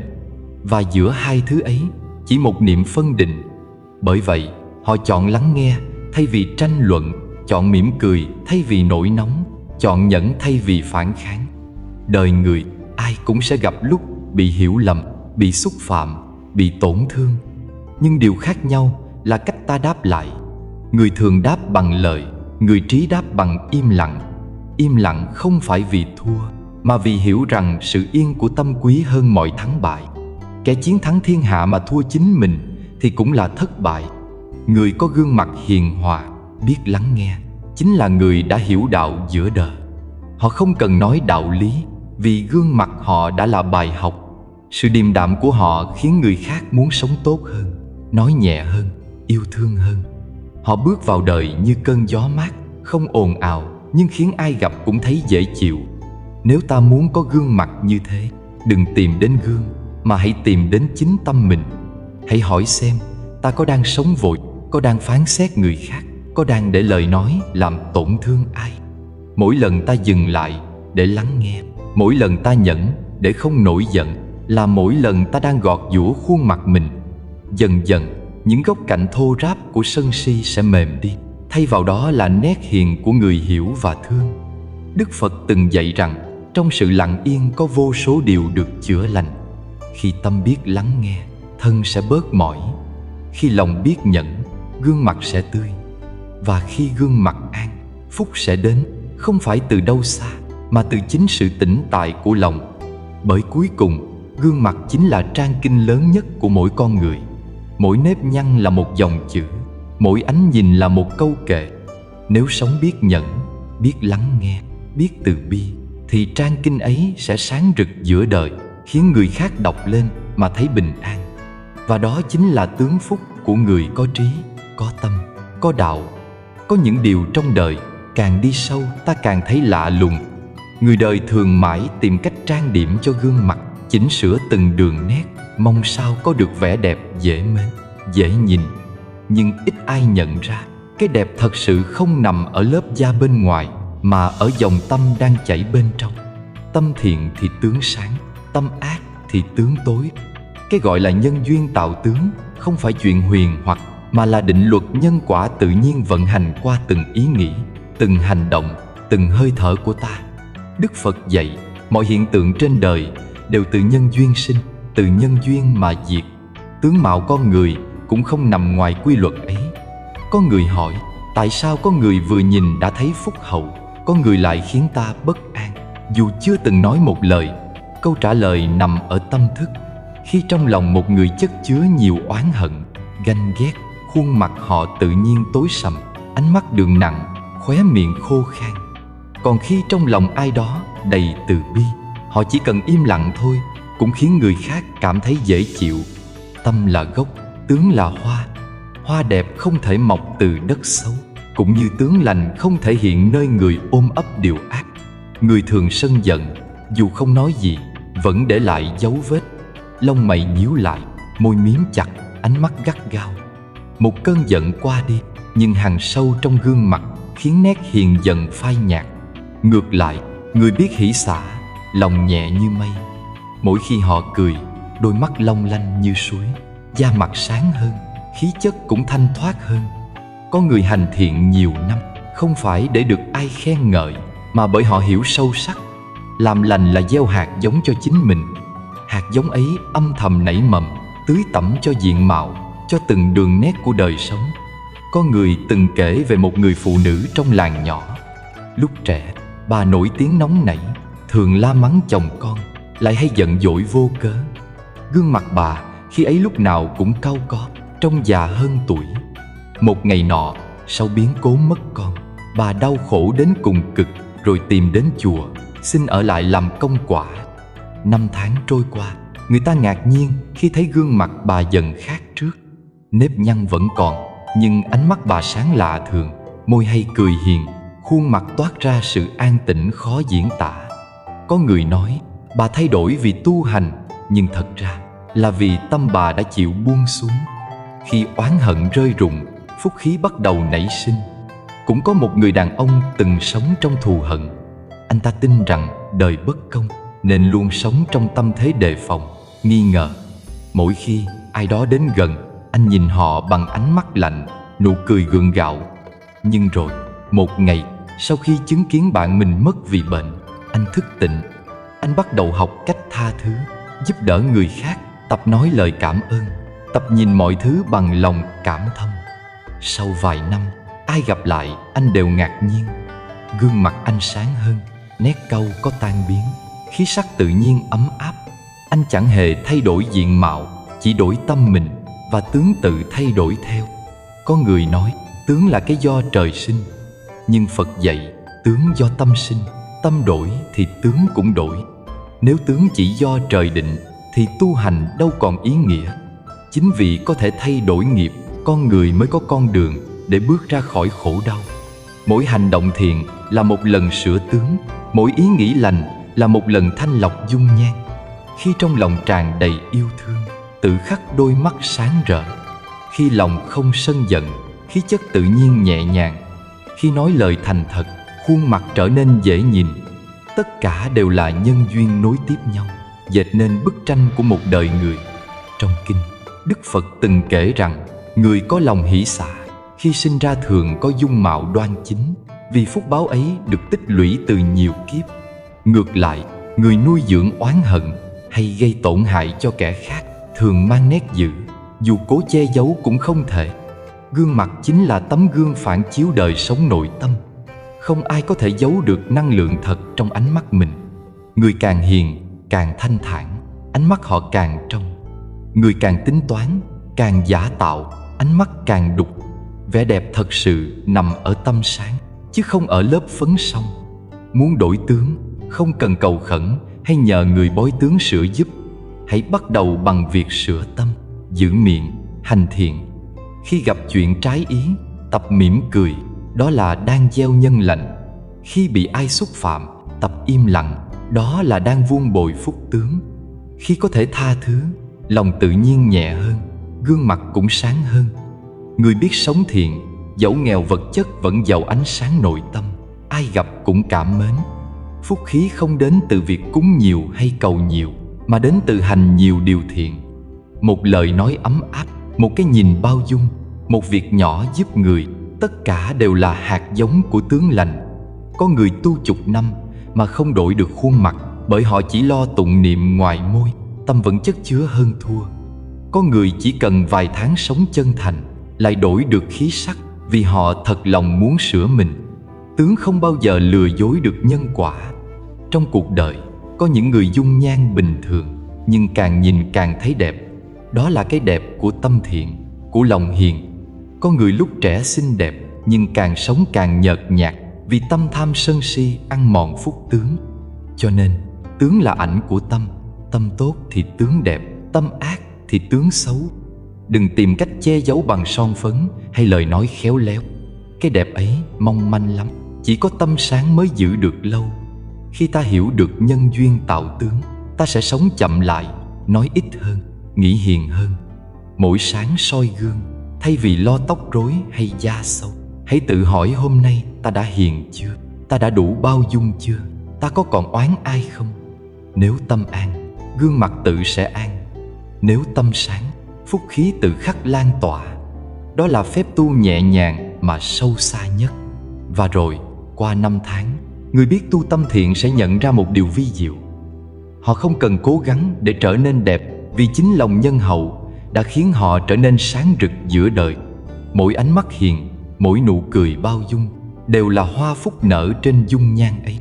Và giữa hai thứ ấy, chỉ một niệm phân định. Bởi vậy, họ chọn lắng nghe thay vì tranh luận, chọn mỉm cười thay vì nổi nóng, chọn nhẫn thay vì phản kháng. Đời người, ai cũng sẽ gặp lúc bị hiểu lầm, bị xúc phạm, bị tổn thương. Nhưng điều khác nhau là cách ta đáp lại. Người thường đáp bằng lời, người trí đáp bằng im lặng. Im lặng không phải vì thua, mà vì hiểu rằng sự yên của tâm quý hơn mọi thắng bại. Kẻ chiến thắng thiên hạ mà thua chính mình thì cũng là thất bại. Người có gương mặt hiền hòa, biết lắng nghe, chính là người đã hiểu đạo giữa đời. Họ không cần nói đạo lý, vì gương mặt họ đã là bài học. Sự điềm đạm của họ khiến người khác muốn sống tốt hơn, nói nhẹ hơn, yêu thương hơn. Họ bước vào đời như cơn gió mát, không ồn ào, nhưng khiến ai gặp cũng thấy dễ chịu. Nếu ta muốn có gương mặt như thế, đừng tìm đến gương, mà hãy tìm đến chính tâm mình. Hãy hỏi xem, ta có đang sống vội, có đang phán xét người khác, có đang để lời nói làm tổn thương ai? Mỗi lần ta dừng lại để lắng nghe, mỗi lần ta nhẫn để không nổi giận, là mỗi lần ta đang gọt giũa khuôn mặt mình. Dần dần, những góc cạnh thô ráp của sân si sẽ mềm đi, thay vào đó là nét hiền của người hiểu và thương. Đức Phật từng dạy rằng, trong sự lặng yên có vô số điều được chữa lành. Khi tâm biết lắng nghe, thân sẽ bớt mỏi. Khi lòng biết nhẫn, gương mặt sẽ tươi. Và khi gương mặt an, phúc sẽ đến, không phải từ đâu xa, mà từ chính sự tĩnh tại của lòng. Bởi cuối cùng, gương mặt chính là trang kinh lớn nhất của mỗi con người. Mỗi nếp nhăn là một dòng chữ, mỗi ánh nhìn là một câu kệ. Nếu sống biết nhẫn, biết lắng nghe, biết từ bi, thì trang kinh ấy sẽ sáng rực giữa đời, khiến người khác đọc lên mà thấy bình an. Và đó chính là tướng phúc của người có trí. có tâm, có đạo. Có những điều trong đời càng đi sâu ta càng thấy lạ lùng. Người đời thường mãi tìm cách trang điểm cho gương mặt, chỉnh sửa từng đường nét, mong sao có được vẻ đẹp dễ mến, dễ nhìn. Nhưng ít ai nhận ra cái đẹp thật sự không nằm ở lớp da bên ngoài, mà ở dòng tâm đang chảy bên trong. Tâm thiện thì tướng sáng, tâm ác thì tướng tối. Cái gọi là nhân duyên tạo tướng không phải chuyện huyền hoặc, mà là định luật nhân quả tự nhiên vận hành qua từng ý nghĩ, từng hành động, từng hơi thở của ta. Đức Phật dạy mọi hiện tượng trên đời đều từ nhân duyên sinh, từ nhân duyên mà diệt. Tướng mạo con người cũng không nằm ngoài quy luật ấy. Có người hỏi tại sao có người vừa nhìn đã thấy phúc hậu, có người lại khiến ta bất an dù chưa từng nói một lời. Câu trả lời nằm ở tâm thức. Khi trong lòng một người chất chứa nhiều oán hận, ganh ghét, khuôn mặt họ tự nhiên tối sầm, ánh mắt đường nặng, khóe miệng khô khan. Còn khi trong lòng ai đó đầy từ bi, họ chỉ cần im lặng thôi cũng khiến người khác cảm thấy dễ chịu. Tâm là gốc, tướng là hoa. Hoa đẹp không thể mọc từ đất xấu, cũng như tướng lành không thể hiện nơi người ôm ấp điều ác. Người thường sân giận, dù không nói gì, vẫn để lại dấu vết. Lông mày nhíu lại, môi miếm chặt, ánh mắt gắt gao. Một cơn giận qua đi, nhưng hằn sâu trong gương mặt khiến nét hiền dần phai nhạt. Ngược lại, người biết hỷ xả, lòng nhẹ như mây. Mỗi khi họ cười, đôi mắt long lanh như suối, da mặt sáng hơn, khí chất cũng thanh thoát hơn. Có người hành thiện nhiều năm không phải để được ai khen ngợi, mà bởi họ hiểu sâu sắc làm lành là gieo hạt giống cho chính mình. Hạt giống ấy âm thầm nảy mầm, tưới tẩm cho diện mạo, cho từng đường nét của đời sống. Có người từng kể về một người phụ nữ trong làng nhỏ. Lúc trẻ, bà nổi tiếng nóng nảy, thường la mắng chồng con, lại hay giận dỗi vô cớ. Gương mặt bà khi ấy lúc nào cũng cau có, trông già hơn tuổi. Một ngày nọ, sau biến cố mất con, bà đau khổ đến cùng cực, rồi tìm đến chùa xin ở lại làm công quả. 5 tháng trôi qua, người ta ngạc nhiên khi thấy gương mặt bà dần khác trước. Nếp nhăn vẫn còn, nhưng ánh mắt bà sáng lạ thường, môi hay cười hiền, khuôn mặt toát ra sự an tĩnh khó diễn tả. Có người nói bà thay đổi vì tu hành, nhưng thật ra là vì tâm bà đã chịu buông xuống. Khi oán hận rơi rụng, phúc khí bắt đầu nảy sinh. Cũng có một người đàn ông từng sống trong thù hận. Anh ta tin rằng đời bất công nên luôn sống trong tâm thế đề phòng, nghi ngờ. Mỗi khi ai đó đến gần, anh nhìn họ bằng ánh mắt lạnh, nụ cười gượng gạo. Nhưng rồi, một ngày, sau khi chứng kiến bạn mình mất vì bệnh, anh thức tỉnh. Anh bắt đầu học cách tha thứ, giúp đỡ người khác, tập nói lời cảm ơn, tập nhìn mọi thứ bằng lòng cảm thông. Sau vài năm, ai gặp lại anh đều ngạc nhiên. Gương mặt anh sáng hơn, nét cau có tan biến, khí sắc tự nhiên ấm áp. Anh chẳng hề thay đổi diện mạo, chỉ đổi tâm mình, và tướng tự thay đổi theo. Có người nói tướng là cái do trời sinh, nhưng Phật dạy tướng do tâm sinh. Tâm đổi thì tướng cũng đổi. Nếu tướng chỉ do trời định thì tu hành đâu còn ý nghĩa. Chính vì có thể thay đổi nghiệp, con người mới có con đường để bước ra khỏi khổ đau. Mỗi hành động thiện là một lần sửa tướng, mỗi ý nghĩ lành là một lần thanh lọc dung nhan. Khi trong lòng tràn đầy yêu thương, tự khắc đôi mắt sáng rỡ. Khi lòng không sân giận, khí chất tự nhiên nhẹ nhàng. Khi nói lời thành thật, khuôn mặt trở nên dễ nhìn. Tất cả đều là nhân duyên nối tiếp nhau, dệt nên bức tranh của một đời người. Trong kinh, Đức Phật từng kể rằng người có lòng hỷ xả khi sinh ra thường có dung mạo đoan chính, vì phúc báo ấy được tích lũy từ nhiều kiếp. Ngược lại, người nuôi dưỡng oán hận hay gây tổn hại cho kẻ khác thường mang nét dữ, dù cố che giấu cũng không thể. Gương mặt chính là tấm gương phản chiếu đời sống nội tâm. Không ai có thể giấu được năng lượng thật trong ánh mắt mình. Người càng hiền, càng thanh thản, ánh mắt họ càng trong. Người càng tính toán, càng giả tạo, ánh mắt càng đục. Vẻ đẹp thật sự nằm ở tâm sáng, chứ không ở lớp phấn son. Muốn đổi tướng, không cần cầu khẩn hay nhờ người bói tướng sửa giúp. Hãy bắt đầu bằng việc sửa tâm, giữ miệng, hành thiện. Khi gặp chuyện trái ý, tập mỉm cười, đó là đang gieo nhân lành. Khi bị ai xúc phạm, tập im lặng, đó là đang vun bồi phúc tướng. Khi có thể tha thứ, lòng tự nhiên nhẹ hơn, gương mặt cũng sáng hơn. Người biết sống thiện, dẫu nghèo vật chất vẫn giàu ánh sáng nội tâm, ai gặp cũng cảm mến. Phúc khí không đến từ việc cúng nhiều hay cầu nhiều, mà đến từ hành nhiều điều thiện. Một lời nói ấm áp, một cái nhìn bao dung, một việc nhỏ giúp người, tất cả đều là hạt giống của tướng lành. Có người tu chục năm mà không đổi được khuôn mặt, bởi họ chỉ lo tụng niệm ngoài môi, tâm vẫn chất chứa hơn thua. Có người chỉ cần vài tháng sống chân thành, lại đổi được khí sắc, vì họ thật lòng muốn sửa mình. Tướng không bao giờ lừa dối được nhân quả. Trong cuộc đời, có những người dung nhan bình thường, nhưng càng nhìn càng thấy đẹp. Đó là cái đẹp của tâm thiện, của lòng hiền. Có người lúc trẻ xinh đẹp, nhưng càng sống càng nhợt nhạt, vì tâm tham sân si ăn mòn phúc tướng. Cho nên, tướng là ảnh của tâm. Tâm tốt thì tướng đẹp, tâm ác thì tướng xấu. Đừng tìm cách che giấu bằng son phấn hay lời nói khéo léo. Cái đẹp ấy mong manh lắm, chỉ có tâm sáng mới giữ được lâu. Khi ta hiểu được nhân duyên tạo tướng, ta sẽ sống chậm lại, nói ít hơn, nghĩ hiền hơn. Mỗi sáng soi gương, thay vì lo tóc rối hay da sâu, hãy tự hỏi hôm nay ta đã hiền chưa? Ta đã đủ bao dung chưa? Ta có còn oán ai không? Nếu tâm an, gương mặt tự sẽ an. Nếu tâm sáng, phúc khí tự khắc lan tỏa. Đó là phép tu nhẹ nhàng mà sâu xa nhất. Và rồi, qua năm tháng, người biết tu tâm thiện sẽ nhận ra một điều vi diệu. Họ không cần cố gắng để trở nên đẹp, vì chính lòng nhân hậu đã khiến họ trở nên sáng rực giữa đời. Mỗi ánh mắt hiền, mỗi nụ cười bao dung đều là hoa phúc nở trên dung nhan ấy.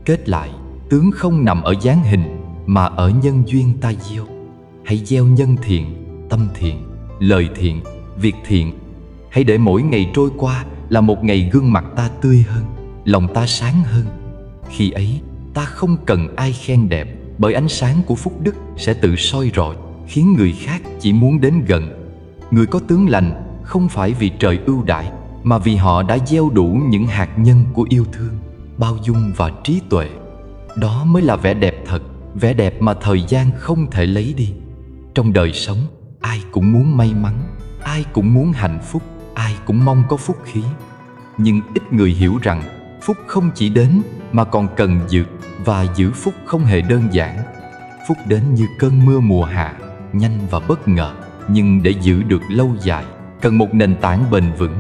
Kết lại, tướng không nằm ở dáng hình, mà ở nhân duyên ta gieo. Hãy gieo nhân thiện, tâm thiện, lời thiện, việc thiện. Hãy để mỗi ngày trôi qua là một ngày gương mặt ta tươi hơn, lòng ta sáng hơn. Khi ấy, ta không cần ai khen đẹp, bởi ánh sáng của phúc đức sẽ tự soi rọi, khiến người khác chỉ muốn đến gần. Người có tướng lành không phải vì trời ưu đãi, mà vì họ đã gieo đủ những hạt nhân của yêu thương, bao dung và trí tuệ. Đó mới là vẻ đẹp thật, vẻ đẹp mà thời gian không thể lấy đi. Trong đời sống, ai cũng muốn may mắn, ai cũng muốn hạnh phúc, ai cũng mong có phúc khí. Nhưng ít người hiểu rằng phúc không chỉ đến mà còn cần giữ, và giữ phúc không hề đơn giản. Phúc đến như cơn mưa mùa hạ, nhanh và bất ngờ, nhưng để giữ được lâu dài, cần một nền tảng bền vững.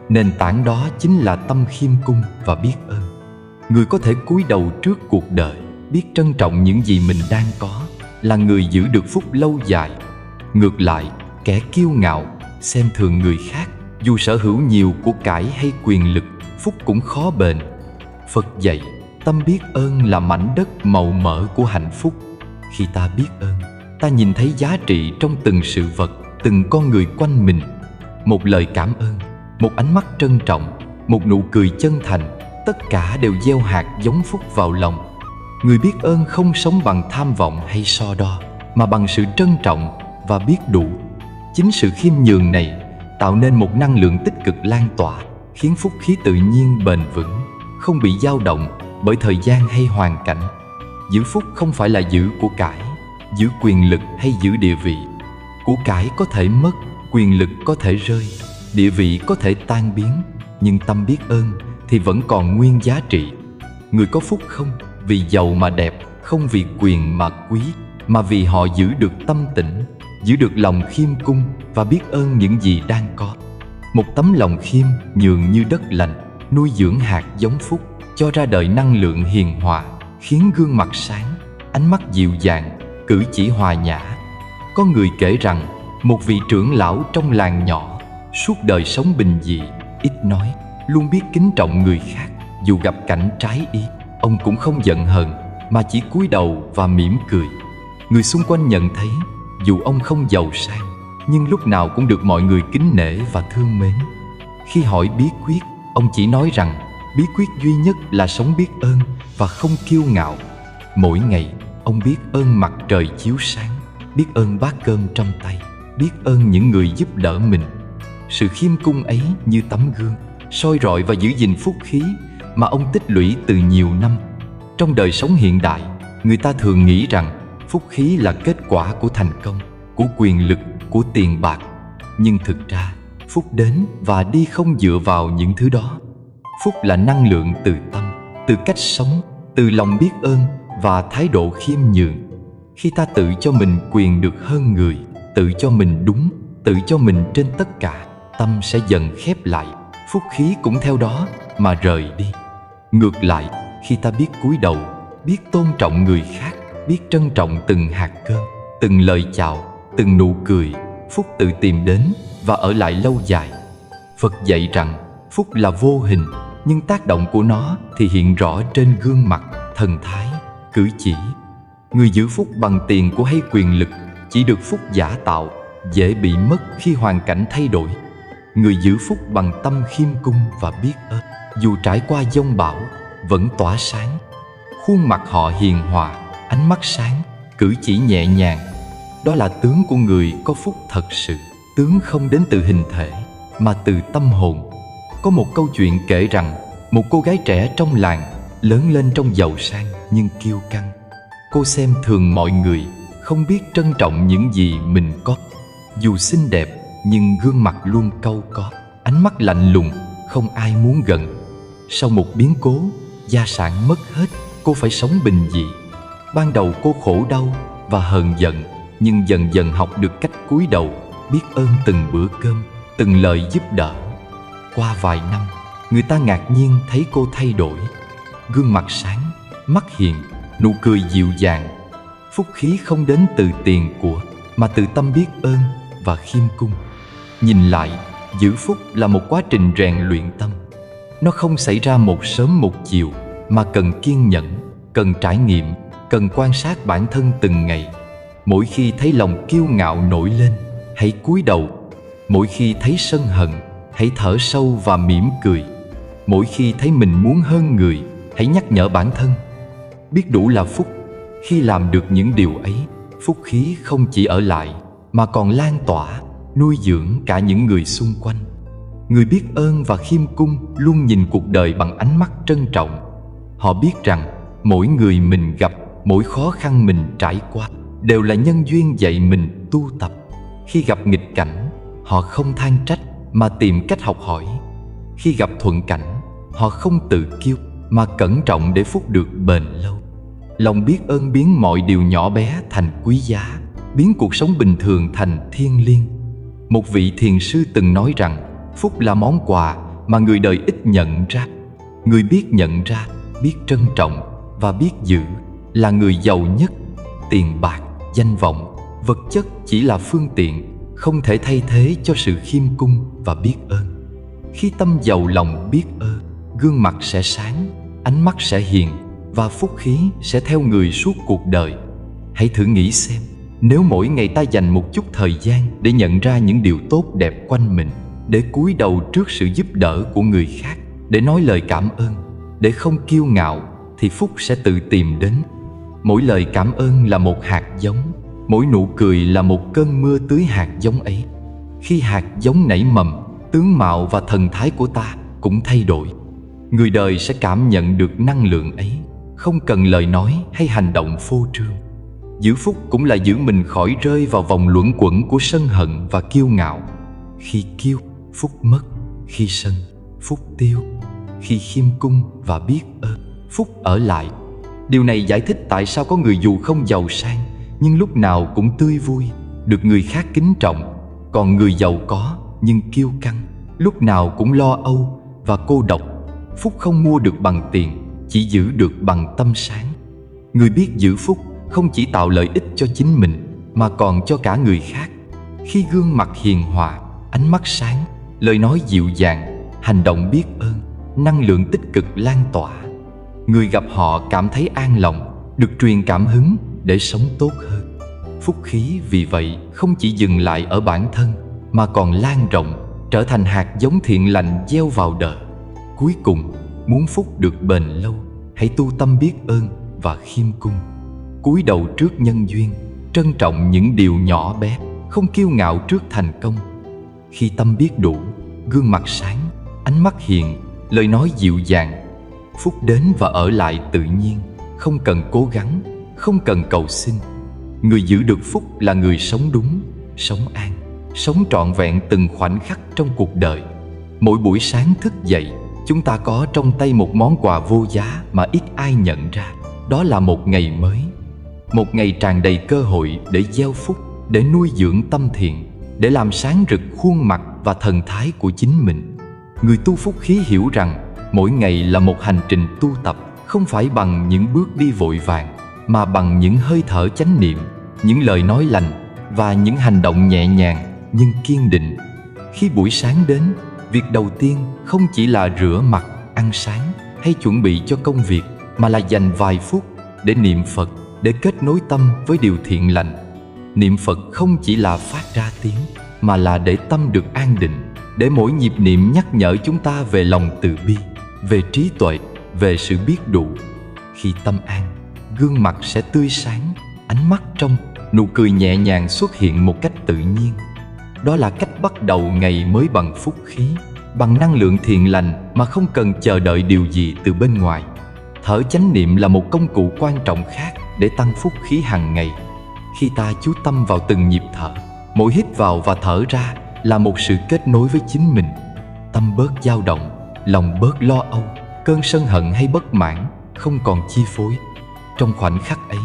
Nền tảng đó chính là tâm khiêm cung và biết ơn. Người có thể cúi đầu trước cuộc đời, biết trân trọng những gì mình đang có, là người giữ được phúc lâu dài. Ngược lại, kẻ kiêu ngạo, xem thường người khác, dù sở hữu nhiều của cải hay quyền lực, phúc cũng khó bền. Phật dạy, tâm biết ơn là mảnh đất màu mỡ của hạnh phúc. Khi ta biết ơn, ta nhìn thấy giá trị trong từng sự vật, từng con người quanh mình. Một lời cảm ơn, một ánh mắt trân trọng, một nụ cười chân thành, tất cả đều gieo hạt giống phúc vào lòng. Người biết ơn không sống bằng tham vọng hay so đo, mà bằng sự trân trọng và biết đủ. Chính sự khiêm nhường này tạo nên một năng lượng tích cực lan tỏa, khiến phúc khí tự nhiên bền vững, không bị dao động bởi thời gian hay hoàn cảnh. Giữ phúc không phải là giữ của cải, giữ quyền lực hay giữ địa vị. Của cải có thể mất, quyền lực có thể rơi, địa vị có thể tan biến, nhưng tâm biết ơn thì vẫn còn nguyên giá trị. Người có phúc không vì giàu mà đẹp, không vì quyền mà quý, mà vì họ giữ được tâm tĩnh, giữ được lòng khiêm cung và biết ơn những gì đang có. Một tấm lòng khiêm nhường như đất lành, nuôi dưỡng hạt giống phúc, cho ra đời năng lượng hiền hòa, khiến gương mặt sáng, ánh mắt dịu dàng, cử chỉ hòa nhã. Có người kể rằng, một vị trưởng lão trong làng nhỏ, suốt đời sống bình dị, ít nói, luôn biết kính trọng người khác. Dù gặp cảnh trái ý, ông cũng không giận hờn, mà chỉ cúi đầu và mỉm cười. Người xung quanh nhận thấy, dù ông không giàu sang, nhưng lúc nào cũng được mọi người kính nể và thương mến. Khi hỏi bí quyết, ông chỉ nói rằng bí quyết duy nhất là sống biết ơn và không kiêu ngạo. Mỗi ngày, ông biết ơn mặt trời chiếu sáng, biết ơn bát cơm trong tay, biết ơn những người giúp đỡ mình. Sự khiêm cung ấy như tấm gương soi rọi và giữ gìn phúc khí mà ông tích lũy từ nhiều năm. Trong đời sống hiện đại, người ta thường nghĩ rằng phúc khí là kết quả của thành công, của quyền lực, của tiền bạc. Nhưng thực ra, phúc đến và đi không dựa vào những thứ đó. Phúc là năng lượng từ tâm, từ cách sống, từ lòng biết ơn và thái độ khiêm nhường. Khi ta tự cho mình quyền được hơn người, tự cho mình đúng, tự cho mình trên tất cả, tâm sẽ dần khép lại, phúc khí cũng theo đó mà rời đi. Ngược lại, khi ta biết cúi đầu, biết tôn trọng người khác, biết trân trọng từng hạt cơm, từng lời chào, từng nụ cười, phúc tự tìm đến và ở lại lâu dài. Phật dạy rằng phúc là vô hình, nhưng tác động của nó thì hiện rõ trên gương mặt, thần thái, cử chỉ. Người giữ phúc bằng tiền của hay quyền lực chỉ được phúc giả tạo, dễ bị mất khi hoàn cảnh thay đổi. Người giữ phúc bằng tâm khiêm cung và biết ơn, dù trải qua giông bão, vẫn tỏa sáng. Khuôn mặt họ hiền hòa, ánh mắt sáng, cử chỉ nhẹ nhàng. Đó là tướng của người có phúc thật sự. Tướng không đến từ hình thể, mà từ tâm hồn. Có một câu chuyện kể rằng một cô gái trẻ trong làng lớn lên trong giàu sang nhưng kiêu căng. Cô xem thường mọi người, không biết trân trọng những gì mình có. Dù xinh đẹp nhưng gương mặt luôn cau có, ánh mắt lạnh lùng, không ai muốn gần. Sau một biến cố, gia sản mất hết, cô phải sống bình dị. Ban đầu cô khổ đau và hờn giận, nhưng dần dần học được cách cúi đầu, biết ơn từng bữa cơm, từng lời giúp đỡ. Qua vài năm, người ta ngạc nhiên thấy cô thay đổi. Gương mặt sáng, mắt hiền, nụ cười dịu dàng. Phúc khí không đến từ tiền của, mà từ tâm biết ơn và khiêm cung. Nhìn lại, giữ phúc là một quá trình rèn luyện tâm. Nó không xảy ra một sớm một chiều, mà cần kiên nhẫn, cần trải nghiệm, cần quan sát bản thân từng ngày. Mỗi khi thấy lòng kiêu ngạo nổi lên, hãy cúi đầu. Mỗi khi thấy sân hận, hãy thở sâu và mỉm cười. Mỗi khi thấy mình muốn hơn người, hãy nhắc nhở bản thân. Biết đủ là phúc. Khi làm được những điều ấy, phúc khí không chỉ ở lại, mà còn lan tỏa, nuôi dưỡng cả những người xung quanh. Người biết ơn và khiêm cung luôn nhìn cuộc đời bằng ánh mắt trân trọng. Họ biết rằng mỗi người mình gặp, mỗi khó khăn mình trải qua đều là nhân duyên dạy mình tu tập. Khi gặp nghịch cảnh, họ không than trách mà tìm cách học hỏi. Khi gặp thuận cảnh, họ không tự kiêu mà cẩn trọng để phúc được bền lâu. Lòng biết ơn biến mọi điều nhỏ bé thành quý giá, biến cuộc sống bình thường thành thiêng liêng. Một vị thiền sư từng nói rằng phúc là món quà mà người đời ít nhận ra. Người biết nhận ra, biết trân trọng và biết giữ là người giàu nhất. Tiền bạc, danh vọng, vật chất chỉ là phương tiện, không thể thay thế cho sự khiêm cung và biết ơn. Khi tâm giàu lòng biết ơn, gương mặt sẽ sáng, ánh mắt sẽ hiền và phúc khí sẽ theo người suốt cuộc đời. Hãy thử nghĩ xem, nếu mỗi ngày ta dành một chút thời gian để nhận ra những điều tốt đẹp quanh mình, để cúi đầu trước sự giúp đỡ của người khác, để nói lời cảm ơn, để không kiêu ngạo, thì phúc sẽ tự tìm đến. Mỗi lời cảm ơn là một hạt giống, mỗi nụ cười là một cơn mưa tưới hạt giống ấy. Khi hạt giống nảy mầm, tướng mạo và thần thái của ta cũng thay đổi. Người đời sẽ cảm nhận được năng lượng ấy, không cần lời nói hay hành động phô trương. Giữ phúc cũng là giữ mình khỏi rơi vào vòng luẩn quẩn của sân hận và kiêu ngạo. Khi kiêu, phúc mất. Khi sân, phúc tiêu. Khi khiêm cung và biết ơn, phúc ở lại. Điều này giải thích tại sao có người dù không giàu sang nhưng lúc nào cũng tươi vui, được người khác kính trọng. Còn người giàu có nhưng kiêu căng, lúc nào cũng lo âu và cô độc. Phúc không mua được bằng tiền, chỉ giữ được bằng tâm sáng. Người biết giữ phúc không chỉ tạo lợi ích cho chính mình mà còn cho cả người khác. Khi gương mặt hiền hòa, ánh mắt sáng, lời nói dịu dàng, hành động biết ơn, năng lượng tích cực lan tỏa. Người gặp họ cảm thấy an lòng, được truyền cảm hứng để sống tốt hơn. Phúc khí vì vậy không chỉ dừng lại ở bản thân mà còn lan rộng, trở thành hạt giống thiện lành gieo vào đời. Cuối cùng, muốn phúc được bền lâu, hãy tu tâm biết ơn và khiêm cung. Cúi đầu trước nhân duyên, trân trọng những điều nhỏ bé, không kiêu ngạo trước thành công. Khi tâm biết đủ, gương mặt sáng, ánh mắt hiền, lời nói dịu dàng. Phúc đến và ở lại tự nhiên, không cần cố gắng, không cần cầu xin. Người giữ được phúc là người sống đúng, sống an, sống trọn vẹn từng khoảnh khắc trong cuộc đời. Mỗi buổi sáng thức dậy, chúng ta có trong tay một món quà vô giá mà ít ai nhận ra. Đó là một ngày mới, một ngày tràn đầy cơ hội để gieo phúc, để nuôi dưỡng tâm thiện, để làm sáng rực khuôn mặt và thần thái của chính mình. Người tu phúc khí hiểu rằng mỗi ngày là một hành trình tu tập, không phải bằng những bước đi vội vàng, mà bằng những hơi thở chánh niệm, những lời nói lành và những hành động nhẹ nhàng nhưng kiên định. Khi buổi sáng đến, việc đầu tiên không chỉ là rửa mặt, ăn sáng hay chuẩn bị cho công việc, mà là dành vài phút để niệm Phật, để kết nối tâm với điều thiện lành. Niệm Phật không chỉ là phát ra tiếng, mà là để tâm được an định, để mỗi nhịp niệm nhắc nhở chúng ta về lòng từ bi, về trí tuệ, về sự biết đủ. Khi tâm an, gương mặt sẽ tươi sáng, ánh mắt trong, nụ cười nhẹ nhàng xuất hiện một cách tự nhiên. Đó là cách bắt đầu ngày mới bằng phúc khí, bằng năng lượng thiện lành mà không cần chờ đợi điều gì từ bên ngoài. Thở chánh niệm là một công cụ quan trọng khác để tăng phúc khí hàng ngày. Khi ta chú tâm vào từng nhịp thở, mỗi hít vào và thở ra là một sự kết nối với chính mình. Tâm bớt dao động, lòng bớt lo âu, cơn sân hận hay bất mãn không còn chi phối. Trong khoảnh khắc ấy,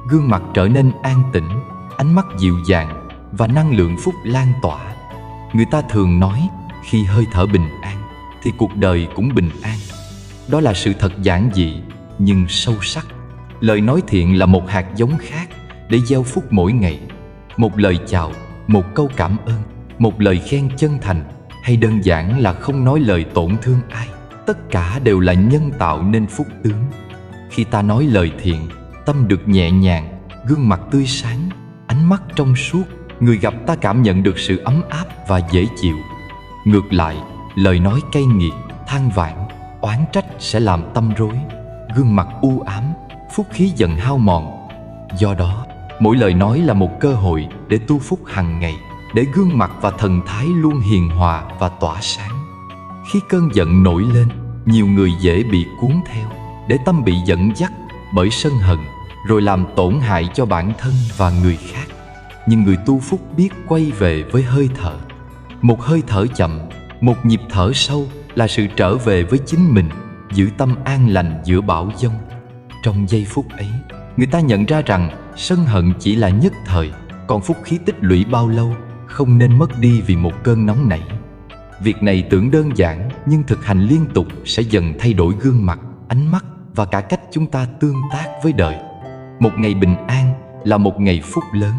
gương mặt trở nên an tĩnh, ánh mắt dịu dàng và năng lượng phúc lan tỏa. Người ta thường nói, khi hơi thở bình an thì cuộc đời cũng bình an. Đó là sự thật giản dị nhưng sâu sắc. Lời nói thiện là một hạt giống khác để gieo phúc mỗi ngày. Một lời chào, một câu cảm ơn, một lời khen chân thành, hay đơn giản là không nói lời tổn thương ai, tất cả đều là nhân tạo nên phúc tướng. Khi ta nói lời thiện, tâm được nhẹ nhàng, gương mặt tươi sáng, ánh mắt trong suốt, người gặp ta cảm nhận được sự ấm áp và dễ chịu. Ngược lại, lời nói cay nghiệt, than vãn, oán trách sẽ làm tâm rối, gương mặt u ám, phúc khí dần hao mòn. Do đó, mỗi lời nói là một cơ hội để tu phúc hàng ngày, để gương mặt và thần thái luôn hiền hòa và tỏa sáng. Khi cơn giận nổi lên, nhiều người dễ bị cuốn theo, để tâm bị dẫn dắt bởi sân hận, rồi làm tổn hại cho bản thân và người khác. Nhưng người tu phúc biết quay về với hơi thở. Một hơi thở chậm, một nhịp thở sâu là sự trở về với chính mình, giữ tâm an lành giữa bão giông. Trong giây phút ấy, người ta nhận ra rằng sân hận chỉ là nhất thời, còn phúc khí tích lũy bao lâu không nên mất đi vì một cơn nóng nảy. Việc này tưởng đơn giản, nhưng thực hành liên tục sẽ dần thay đổi gương mặt, ánh mắt và cả cách chúng ta tương tác với đời. Một ngày bình an là một ngày phúc lớn.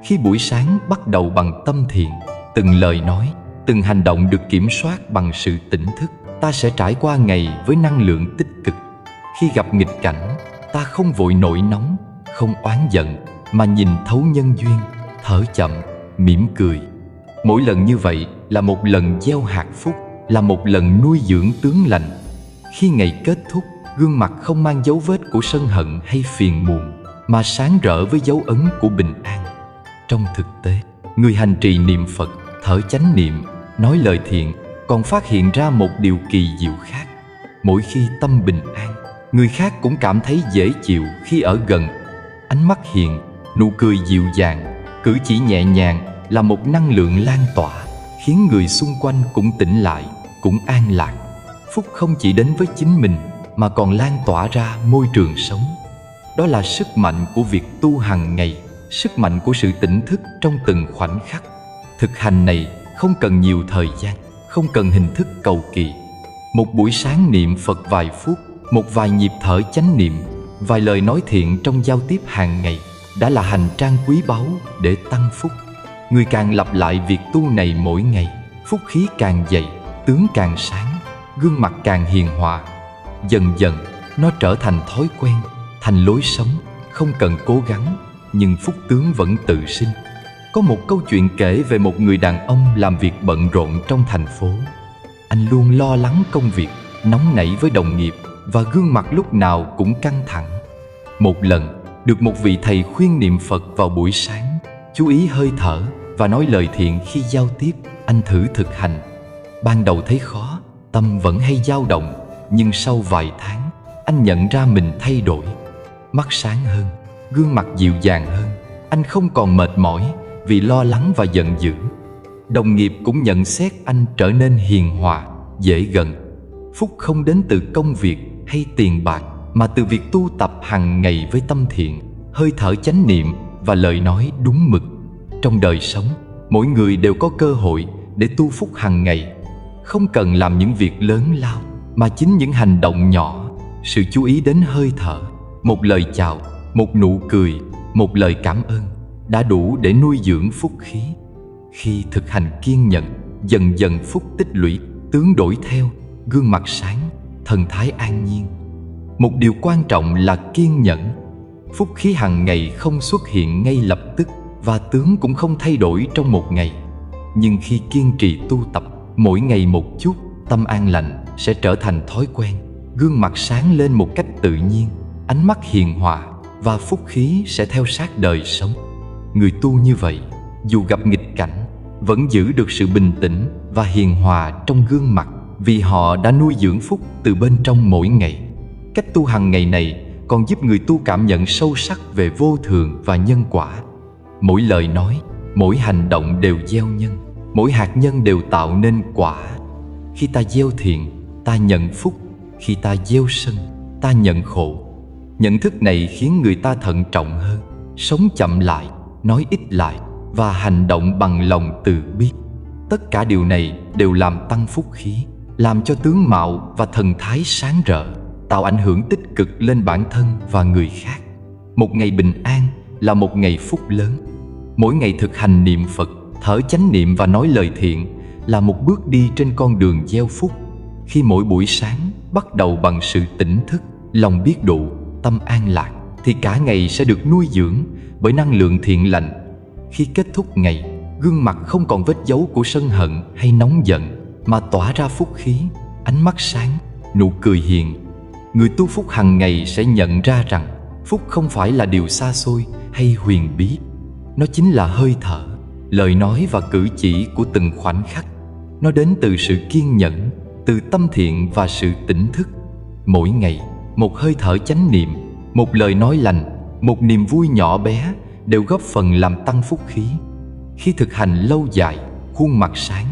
Khi buổi sáng bắt đầu bằng tâm thiện, từng lời nói, từng hành động được kiểm soát bằng sự tỉnh thức, ta sẽ trải qua ngày với năng lượng tích cực. Khi gặp nghịch cảnh, ta không vội nổi nóng, không oán giận, mà nhìn thấu nhân duyên, thở chậm, mỉm cười. Mỗi lần như vậy là một lần gieo hạt phúc, là một lần nuôi dưỡng tướng lành. Khi ngày kết thúc, gương mặt không mang dấu vết của sân hận hay phiền muộn, mà sáng rỡ với dấu ấn của bình an. Trong thực tế, người hành trì niệm Phật, thở chánh niệm, nói lời thiện còn phát hiện ra một điều kỳ diệu khác. Mỗi khi tâm bình an, người khác cũng cảm thấy dễ chịu khi ở gần. Ánh mắt hiền, nụ cười dịu dàng, cử chỉ nhẹ nhàng là một năng lượng lan tỏa, khiến người xung quanh cũng tỉnh lại, cũng an lạc. Phúc không chỉ đến với chính mình, mà còn lan tỏa ra môi trường sống. Đó là sức mạnh của việc tu hàng ngày, sức mạnh của sự tỉnh thức trong từng khoảnh khắc. Thực hành này không cần nhiều thời gian, không cần hình thức cầu kỳ. Một buổi sáng niệm Phật vài phút, một vài nhịp thở chánh niệm, vài lời nói thiện trong giao tiếp hàng ngày đã là hành trang quý báu để tăng phúc. Người càng lặp lại việc tu này mỗi ngày, phúc khí càng dày, tướng càng sáng, gương mặt càng hiền hòa. Dần dần, nó trở thành thói quen, thành lối sống, không cần cố gắng, nhưng phúc tướng vẫn tự sinh. Có một câu chuyện kể về một người đàn ông làm việc bận rộn trong thành phố. Anh luôn lo lắng công việc, nóng nảy với đồng nghiệp và gương mặt lúc nào cũng căng thẳng. Một lần, được một vị thầy khuyên niệm Phật vào buổi sáng, chú ý hơi thở, và nói lời thiện khi giao tiếp. Anh thử thực hành. Ban đầu thấy khó, tâm vẫn hay dao động, nhưng sau vài tháng, anh nhận ra mình thay đổi. Mắt sáng hơn, gương mặt dịu dàng hơn. Anh không còn mệt mỏi vì lo lắng và giận dữ. Đồng nghiệp cũng nhận xét anh trở nên hiền hòa, dễ gần. Phúc không đến từ công việc hay tiền bạc, mà từ việc tu tập hàng ngày với tâm thiện, hơi thở chánh niệm và lời nói đúng mực. Trong đời sống, mỗi người đều có cơ hội để tu phúc hàng ngày. Không cần làm những việc lớn lao, mà chính những hành động nhỏ, sự chú ý đến hơi thở, một lời chào, một nụ cười, một lời cảm ơn đã đủ để nuôi dưỡng phúc khí. Khi thực hành kiên nhẫn, dần dần phúc tích lũy, tướng đổi theo, gương mặt sáng, thần thái an nhiên. Một điều quan trọng là kiên nhẫn. Phúc khí hàng ngày không xuất hiện ngay lập tức, và tướng cũng không thay đổi trong một ngày. Nhưng khi kiên trì tu tập, mỗi ngày một chút, tâm an lành sẽ trở thành thói quen. Gương mặt sáng lên một cách tự nhiên, ánh mắt hiền hòa, và phúc khí sẽ theo sát đời sống. Người tu như vậy, dù gặp nghịch cảnh, vẫn giữ được sự bình tĩnh và hiền hòa trong gương mặt, vì họ đã nuôi dưỡng phúc từ bên trong mỗi ngày. Cách tu hàng ngày này còn giúp người tu cảm nhận sâu sắc về vô thường và nhân quả. Mỗi lời nói, mỗi hành động đều gieo nhân, mỗi hạt nhân đều tạo nên quả. Khi ta gieo thiện, ta nhận phúc. Khi ta gieo sân, ta nhận khổ. Nhận thức này khiến người ta thận trọng hơn, sống chậm lại, nói ít lại, và hành động bằng lòng từ bi. Tất cả điều này đều làm tăng phúc khí, làm cho tướng mạo và thần thái sáng rỡ, tạo ảnh hưởng tích cực lên bản thân và người khác. Một ngày bình an là một ngày phúc lớn. Mỗi ngày thực hành niệm Phật, thở chánh niệm và nói lời thiện là một bước đi trên con đường gieo phúc. Khi mỗi buổi sáng bắt đầu bằng sự tỉnh thức, lòng biết đủ, tâm an lạc, thì cả ngày sẽ được nuôi dưỡng bởi năng lượng thiện lành. Khi kết thúc ngày, gương mặt không còn vết dấu của sân hận hay nóng giận, mà tỏa ra phúc khí, ánh mắt sáng, nụ cười hiền. Người tu phúc hàng ngày sẽ nhận ra rằng phúc không phải là điều xa xôi hay huyền bí. Nó chính là hơi thở, lời nói và cử chỉ của từng khoảnh khắc. Nó đến từ sự kiên nhẫn, từ tâm thiện và sự tỉnh thức. Mỗi ngày, một hơi thở chánh niệm, một lời nói lành, một niềm vui nhỏ bé đều góp phần làm tăng phúc khí. Khi thực hành lâu dài, khuôn mặt sáng,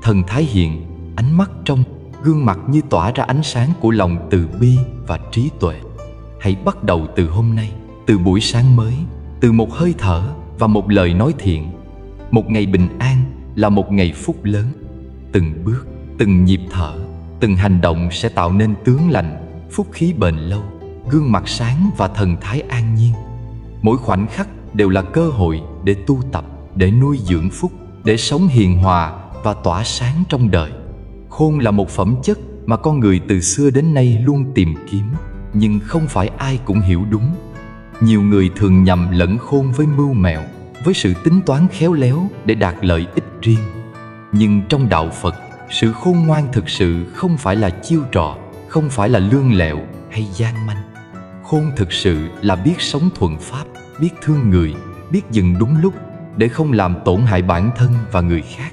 thần thái hiền, ánh mắt trong, gương mặt như tỏa ra ánh sáng của lòng từ bi và trí tuệ. Hãy bắt đầu từ hôm nay, từ buổi sáng mới, từ một hơi thở và một lời nói thiện. Một ngày bình an là một ngày phúc lớn. Từng bước, từng nhịp thở, từng hành động sẽ tạo nên tướng lành, phúc khí bền lâu, gương mặt sáng và thần thái an nhiên. Mỗi khoảnh khắc đều là cơ hội để tu tập, để nuôi dưỡng phúc, để sống hiền hòa và tỏa sáng trong đời. Khôn là một phẩm chất mà con người từ xưa đến nay luôn tìm kiếm, nhưng không phải ai cũng hiểu đúng. Nhiều người thường nhầm lẫn khôn với mưu mẹo, với sự tính toán khéo léo để đạt lợi ích riêng. Nhưng trong đạo Phật, sự khôn ngoan thực sự không phải là chiêu trò, không phải là lương lẹo hay gian manh. Khôn thực sự là biết sống thuận pháp, biết thương người, biết dừng đúng lúc để không làm tổn hại bản thân và người khác.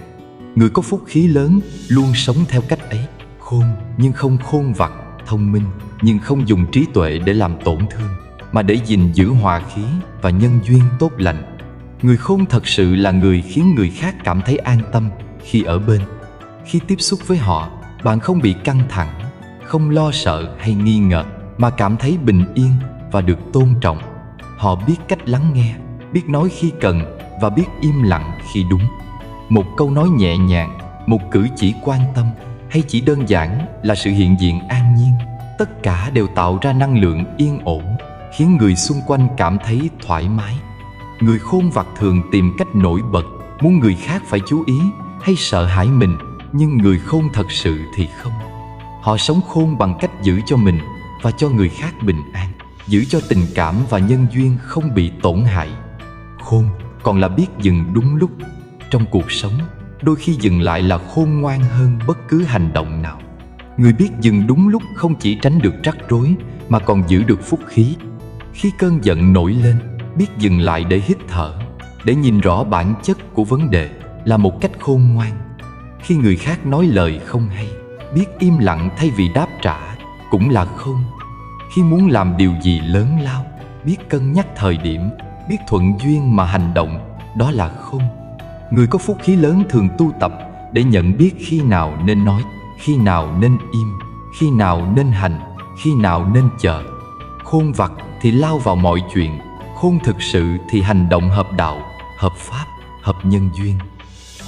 Người có phúc khí lớn luôn sống theo cách ấy. Khôn nhưng không khôn vặt, thông minh nhưng không dùng trí tuệ để làm tổn thương, mà để gìn giữ hòa khí và nhân duyên tốt lành. Người khôn thật sự là người khiến người khác cảm thấy an tâm khi ở bên. Khi tiếp xúc với họ, bạn không bị căng thẳng, không lo sợ hay nghi ngờ, mà cảm thấy bình yên và được tôn trọng. Họ biết cách lắng nghe, biết nói khi cần và biết im lặng khi đúng. Một câu nói nhẹ nhàng, một cử chỉ quan tâm, hay chỉ đơn giản là sự hiện diện an nhiên, tất cả đều tạo ra năng lượng yên ổn, khiến người xung quanh cảm thấy thoải mái. Người khôn vặt thường tìm cách nổi bật, muốn người khác phải chú ý hay sợ hãi mình, nhưng người khôn thật sự thì không. Họ sống khôn bằng cách giữ cho mình và cho người khác bình an, giữ cho tình cảm và nhân duyên không bị tổn hại. Khôn còn là biết dừng đúng lúc. Trong cuộc sống, đôi khi dừng lại là khôn ngoan hơn bất cứ hành động nào. Người biết dừng đúng lúc không chỉ tránh được rắc rối, mà còn giữ được phúc khí. Khi cơn giận nổi lên, biết dừng lại để hít thở. để nhìn rõ bản chất của vấn đề là một cách khôn ngoan. Khi người khác nói lời không hay, biết im lặng thay vì đáp trả cũng là khôn. Khi muốn làm điều gì lớn lao, biết cân nhắc thời điểm, biết thuận duyên mà hành động, đó là khôn. Người có phúc khí lớn thường tu tập để nhận biết khi nào nên nói, khi nào nên im, khi nào nên hành, khi nào nên chờ. Khôn vặt thì lao vào mọi chuyện, khôn thực sự thì hành động hợp đạo, hợp pháp, hợp nhân duyên.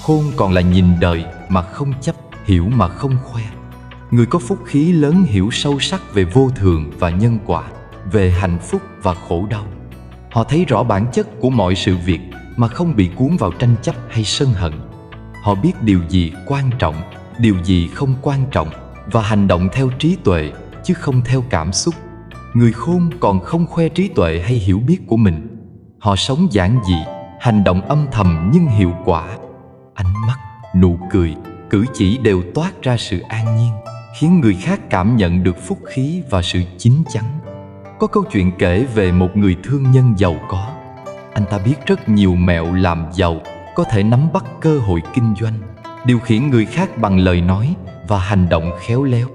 Khôn còn là nhìn đời mà không chấp, hiểu mà không khoe. Người có phúc khí lớn hiểu sâu sắc về vô thường và nhân quả, về hạnh phúc và khổ đau. Họ thấy rõ bản chất của mọi sự việc mà không bị cuốn vào tranh chấp hay sân hận. Họ biết điều gì quan trọng, điều gì không quan trọng và hành động theo trí tuệ chứ không theo cảm xúc. Người khôn còn không khoe trí tuệ hay hiểu biết của mình. Họ sống giản dị, hành động âm thầm nhưng hiệu quả. Ánh mắt, nụ cười, cử chỉ đều toát ra sự an nhiên, khiến người khác cảm nhận được phúc khí và sự chín chắn. Có câu chuyện kể về một người thương nhân giàu có. Anh ta biết rất nhiều mẹo làm giàu, có thể nắm bắt cơ hội kinh doanh, điều khiển người khác bằng lời nói và hành động khéo léo.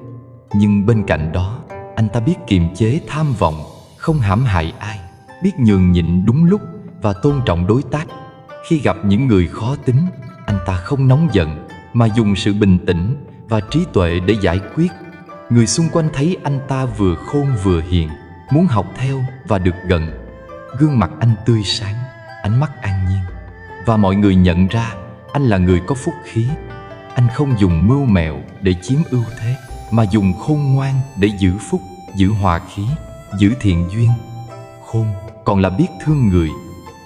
Nhưng bên cạnh đó, anh ta biết kiềm chế tham vọng, không hãm hại ai, biết nhường nhịn đúng lúc và tôn trọng đối tác. Khi gặp những người khó tính, anh ta không nóng giận mà dùng sự bình tĩnh và trí tuệ để giải quyết. Người xung quanh thấy anh ta vừa khôn vừa hiền, muốn học theo và được gần. Gương mặt anh tươi sáng, ánh mắt an nhiên, và mọi người nhận ra anh là người có phúc khí. Anh không dùng mưu mẹo để chiếm ưu thế, mà dùng khôn ngoan để giữ phúc, giữ hòa khí, giữ thiện duyên. Khôn còn là biết thương người.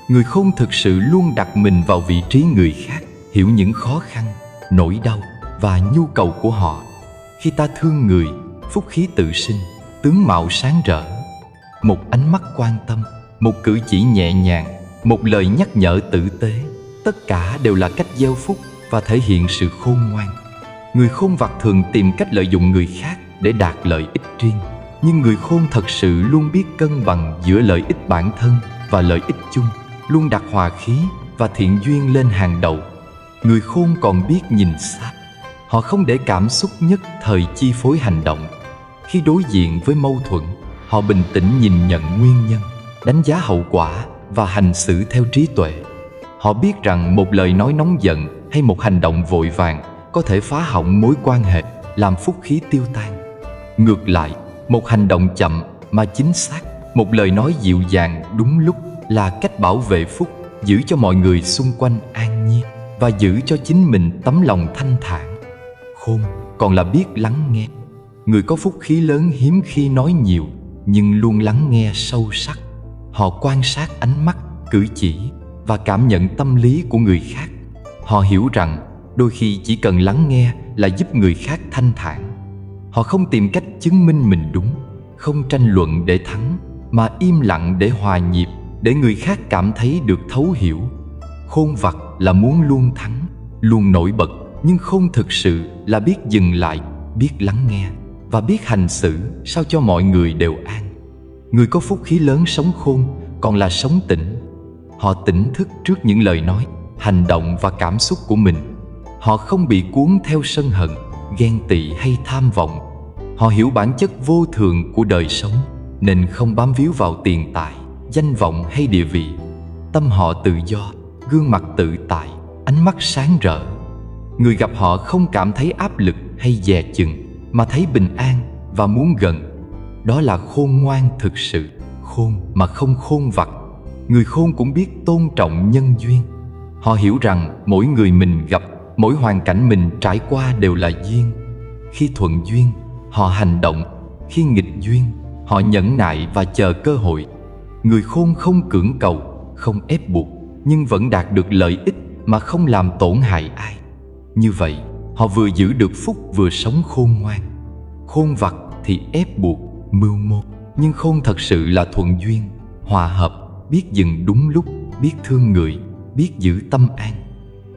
Người khôn thực sự luôn đặt mình vào vị trí người khác, hiểu những khó khăn, nỗi đau và nhu cầu của họ. Khi ta thương người, phúc khí tự sinh, tướng mạo sáng rỡ. Một ánh mắt quan tâm, một cử chỉ nhẹ nhàng, một lời nhắc nhở tử tế, tất cả đều là cách gieo phúc và thể hiện sự khôn ngoan. Người khôn vặt thường tìm cách lợi dụng người khác để đạt lợi ích riêng, nhưng người khôn thật sự luôn biết cân bằng giữa lợi ích bản thân và lợi ích chung, luôn đặt hòa khí và thiện duyên lên hàng đầu. Người khôn còn biết nhìn xa. Họ không để cảm xúc nhất thời chi phối hành động. Khi đối diện với mâu thuẫn, họ bình tĩnh nhìn nhận nguyên nhân, đánh giá hậu quả và hành xử theo trí tuệ. Họ biết rằng một lời nói nóng giận hay một hành động vội vàng có thể phá hỏng mối quan hệ, làm phúc khí tiêu tan. Ngược lại, một hành động chậm mà chính xác, một lời nói dịu dàng đúng lúc là cách bảo vệ phúc, giữ cho mọi người xung quanh an nhiên và giữ cho chính mình tấm lòng thanh thản. Khôn còn là biết lắng nghe. Người có phúc khí lớn hiếm khi nói nhiều, nhưng luôn lắng nghe sâu sắc. Họ quan sát ánh mắt, cử chỉ và cảm nhận tâm lý của người khác. Họ hiểu rằng đôi khi chỉ cần lắng nghe là giúp người khác thanh thản. Họ không tìm cách chứng minh mình đúng, không tranh luận để thắng, mà im lặng để hòa nhịp, để người khác cảm thấy được thấu hiểu. Khôn vặt là muốn luôn thắng, luôn nổi bật, nhưng khôn thực sự là biết dừng lại, biết lắng nghe và biết hành xử sao cho mọi người đều an. Người có phúc khí lớn sống khôn còn là sống tỉnh. Họ tỉnh thức trước những lời nói, hành động và cảm xúc của mình. Họ không bị cuốn theo sân hận, ghen tị hay tham vọng. Họ hiểu bản chất vô thường của đời sống, nên không bám víu vào tiền tài, danh vọng hay địa vị. Tâm họ tự do, gương mặt tự tại, ánh mắt sáng rỡ. Người gặp họ không cảm thấy áp lực hay dè chừng, mà thấy bình an và muốn gần. Đó là khôn ngoan thực sự, khôn mà không khôn vặt. Người khôn cũng biết tôn trọng nhân duyên. Họ hiểu rằng mỗi người mình gặp, mỗi hoàn cảnh mình trải qua đều là duyên. Khi thuận duyên, họ hành động. Khi nghịch duyên, họ nhẫn nại và chờ cơ hội. Người khôn không cưỡng cầu, không ép buộc, nhưng vẫn đạt được lợi ích mà không làm tổn hại ai. Như vậy, họ vừa giữ được phúc vừa sống khôn ngoan. Khôn vặt thì ép buộc, mưu mô, nhưng khôn thật sự là thuận duyên, hòa hợp, biết dừng đúng lúc, biết thương người, biết giữ tâm an.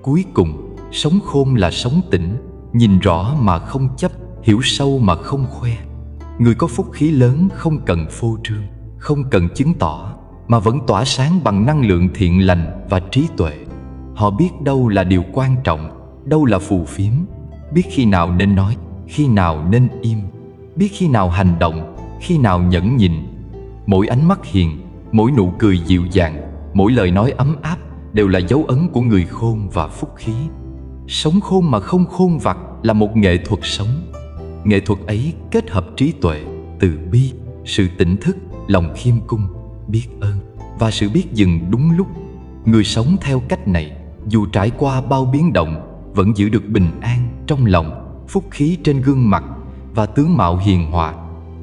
Cuối cùng, sống khôn là sống tỉnh, nhìn rõ mà không chấp, hiểu sâu mà không khoe. Người có phúc khí lớn không cần phô trương, không cần chứng tỏ, mà vẫn tỏa sáng bằng năng lượng thiện lành và trí tuệ. Họ biết đâu là điều quan trọng, đâu là phù phiếm, biết khi nào nên nói, khi nào nên im, biết khi nào hành động, khi nào nhẫn nhịn. Mỗi ánh mắt hiền, mỗi nụ cười dịu dàng, mỗi lời nói ấm áp đều là dấu ấn của người khôn và phúc khí. Sống khôn mà không khôn vặt là một nghệ thuật sống. Nghệ thuật ấy kết hợp trí tuệ, từ bi, sự tỉnh thức, lòng khiêm cung, biết ơn và sự biết dừng đúng lúc. Người sống theo cách này, dù trải qua bao biến động, vẫn giữ được bình an trong lòng, phúc khí trên gương mặt và tướng mạo hiền hòa.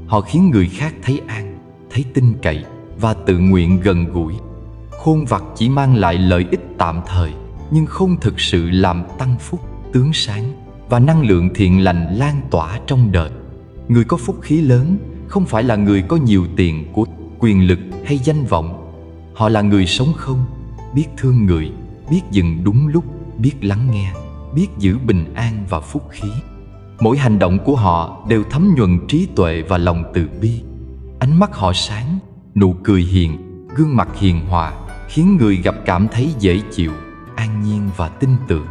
Họ khiến người khác thấy an, thấy tin cậy và tự nguyện gần gũi. Khôn vặt chỉ mang lại lợi ích tạm thời, nhưng không thực sự làm tăng phúc, tướng sáng và năng lượng thiện lành lan tỏa trong đời. Người có phúc khí lớn không phải là người có nhiều tiền của, quyền lực hay danh vọng. Họ là người sống không, biết thương người, biết dừng đúng lúc, biết lắng nghe, biết giữ bình an và phúc khí. Mỗi hành động của họ đều thấm nhuần trí tuệ và lòng từ bi. Ánh mắt họ sáng, nụ cười hiền, gương mặt hiền hòa, khiến người gặp cảm thấy dễ chịu, an nhiên và tin tưởng.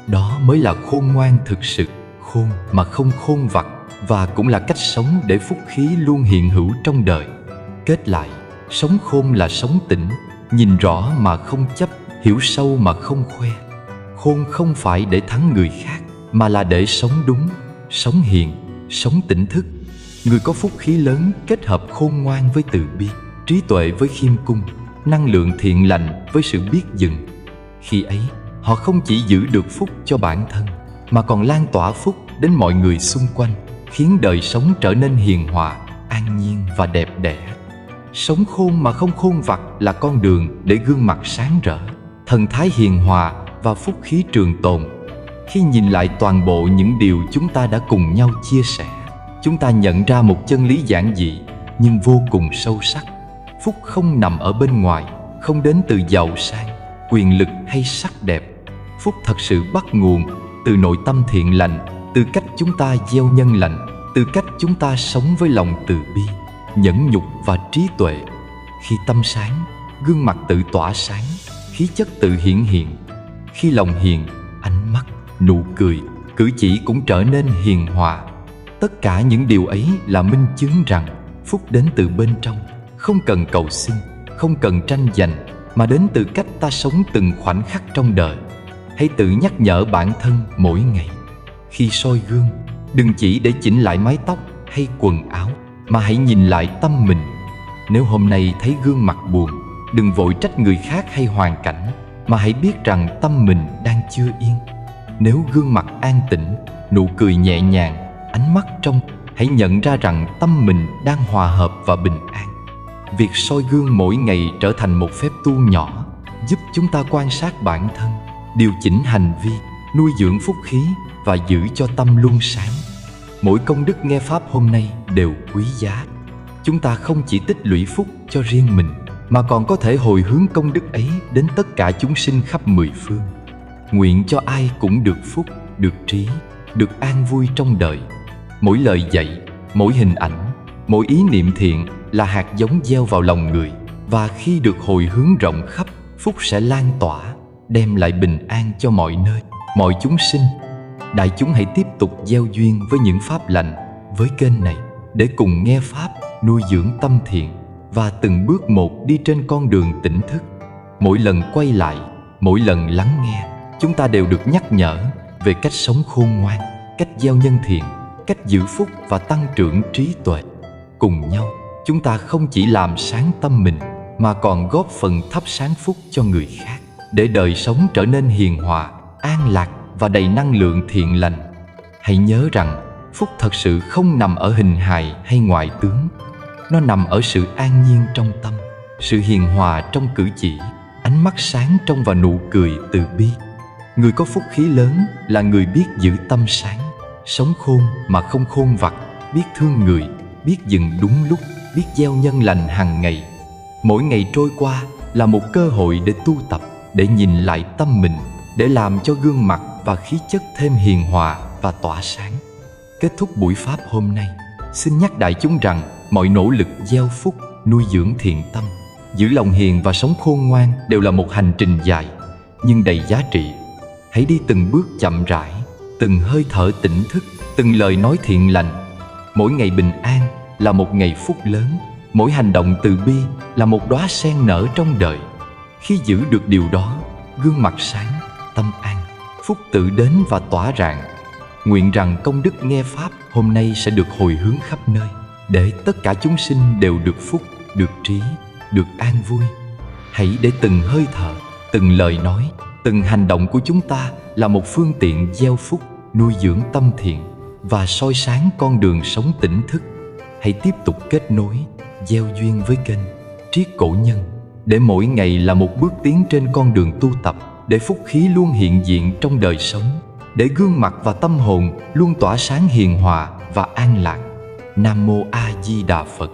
Đó mới là khôn ngoan thực sự, khôn mà không khôn vặt, và cũng là cách sống để phúc khí luôn hiện hữu trong đời. Kết lại, sống khôn là sống tỉnh, nhìn rõ mà không chấp, hiểu sâu mà không khoe. Khôn không phải để thắng người khác, mà là để sống đúng, sống hiền, sống tỉnh thức. Người có phúc khí lớn kết hợp khôn ngoan với từ bi, trí tuệ với khiêm cung, năng lượng thiện lành với sự biết dừng. Khi ấy, họ không chỉ giữ được phúc cho bản thân, mà còn lan tỏa phúc đến mọi người xung quanh, khiến đời sống trở nên hiền hòa, an nhiên và đẹp đẽ. Sống khôn mà không khôn vặt là con đường để gương mặt sáng rỡ, thần thái hiền hòa và phúc khí trường tồn. Khi nhìn lại toàn bộ những điều chúng ta đã cùng nhau chia sẻ, chúng ta nhận ra một chân lý giản dị nhưng vô cùng sâu sắc. Phúc không nằm ở bên ngoài, không đến từ giàu sang, quyền lực hay sắc đẹp. Phúc thật sự bắt nguồn từ nội tâm thiện lành, từ cách chúng ta gieo nhân lành, từ cách chúng ta sống với lòng từ bi, nhẫn nhục và trí tuệ. Khi tâm sáng, gương mặt tự tỏa sáng, khí chất tự hiển hiện. Khi lòng hiền, ánh mắt, nụ cười, cử chỉ cũng trở nên hiền hòa. Tất cả những điều ấy là minh chứng rằng phúc đến từ bên trong, không cần cầu xin, không cần tranh giành, mà đến từ cách ta sống từng khoảnh khắc trong đời. Hãy tự nhắc nhở bản thân mỗi ngày. Khi soi gương, đừng chỉ để chỉnh lại mái tóc hay quần áo, mà hãy nhìn lại tâm mình. Nếu hôm nay thấy gương mặt buồn, đừng vội trách người khác hay hoàn cảnh, mà hãy biết rằng tâm mình đang chưa yên. Nếu gương mặt an tĩnh, nụ cười nhẹ nhàng, ánh mắt trong, hãy nhận ra rằng tâm mình đang hòa hợp và bình an. Việc soi gương mỗi ngày trở thành một phép tu nhỏ, giúp chúng ta quan sát bản thân, điều chỉnh hành vi, nuôi dưỡng phúc khí và giữ cho tâm luôn sáng. Mỗi công đức nghe pháp hôm nay đều quý giá. Chúng ta không chỉ tích lũy phúc cho riêng mình, mà còn có thể hồi hướng công đức ấy đến tất cả chúng sinh khắp mười phương. Nguyện cho ai cũng được phúc, được trí, được an vui trong đời. Mỗi lời dạy, mỗi hình ảnh, mỗi ý niệm thiện là hạt giống gieo vào lòng người, và khi được hồi hướng rộng khắp, phúc sẽ lan tỏa, đem lại bình an cho mọi nơi, mọi chúng sinh. Đại chúng hãy tiếp tục gieo duyên với những pháp lành, với kênh này, để cùng nghe pháp, nuôi dưỡng tâm thiện, và từng bước một đi trên con đường tỉnh thức. Mỗi lần quay lại, mỗi lần lắng nghe, chúng ta đều được nhắc nhở về cách sống khôn ngoan, cách gieo nhân thiện, cách giữ phúc và tăng trưởng trí tuệ. Cùng nhau, chúng ta không chỉ làm sáng tâm mình, mà còn góp phần thắp sáng phúc cho người khác, để đời sống trở nên hiền hòa, an lạc và đầy năng lượng thiện lành. Hãy nhớ rằng, phúc thật sự không nằm ở hình hài hay ngoại tướng. Nó nằm ở sự an nhiên trong tâm, sự hiền hòa trong cử chỉ, ánh mắt sáng trong và nụ cười từ bi. Người có phúc khí lớn là người biết giữ tâm sáng, sống khôn mà không khôn vặt, biết thương người, biết dừng đúng lúc, biết gieo nhân lành hàng ngày. Mỗi ngày trôi qua là một cơ hội để tu tập, để nhìn lại tâm mình, để làm cho gương mặt và khí chất thêm hiền hòa và tỏa sáng. Kết thúc buổi pháp hôm nay, xin nhắc đại chúng rằng mọi nỗ lực gieo phúc, nuôi dưỡng thiện tâm Giữ lòng hiền và sống khôn ngoan đều là một hành trình dài, nhưng đầy giá trị. Hãy đi từng bước chậm rãi, từng hơi thở tỉnh thức, từng lời nói thiện lành. Mỗi ngày bình an là một ngày phúc lớn. Mỗi hành động từ bi là một đóa sen nở trong đời. Khi giữ được điều đó, gương mặt sáng, tâm an, phúc tự đến và tỏa rạng. Nguyện rằng công đức nghe Pháp hôm nay sẽ được hồi hướng khắp nơi, để tất cả chúng sinh đều được phúc, được trí, được an vui. Hãy để từng hơi thở, từng lời nói, từng hành động của chúng ta là một phương tiện gieo phúc, nuôi dưỡng tâm thiện và soi sáng con đường sống tỉnh thức. Hãy tiếp tục kết nối, gieo duyên với kênh Triết Cổ Nhân, để mỗi ngày là một bước tiến trên con đường tu tập, để phúc khí luôn hiện diện trong đời sống, để gương mặt và tâm hồn luôn tỏa sáng hiền hòa và an lạc. Nam Mô A Di Đà Phật.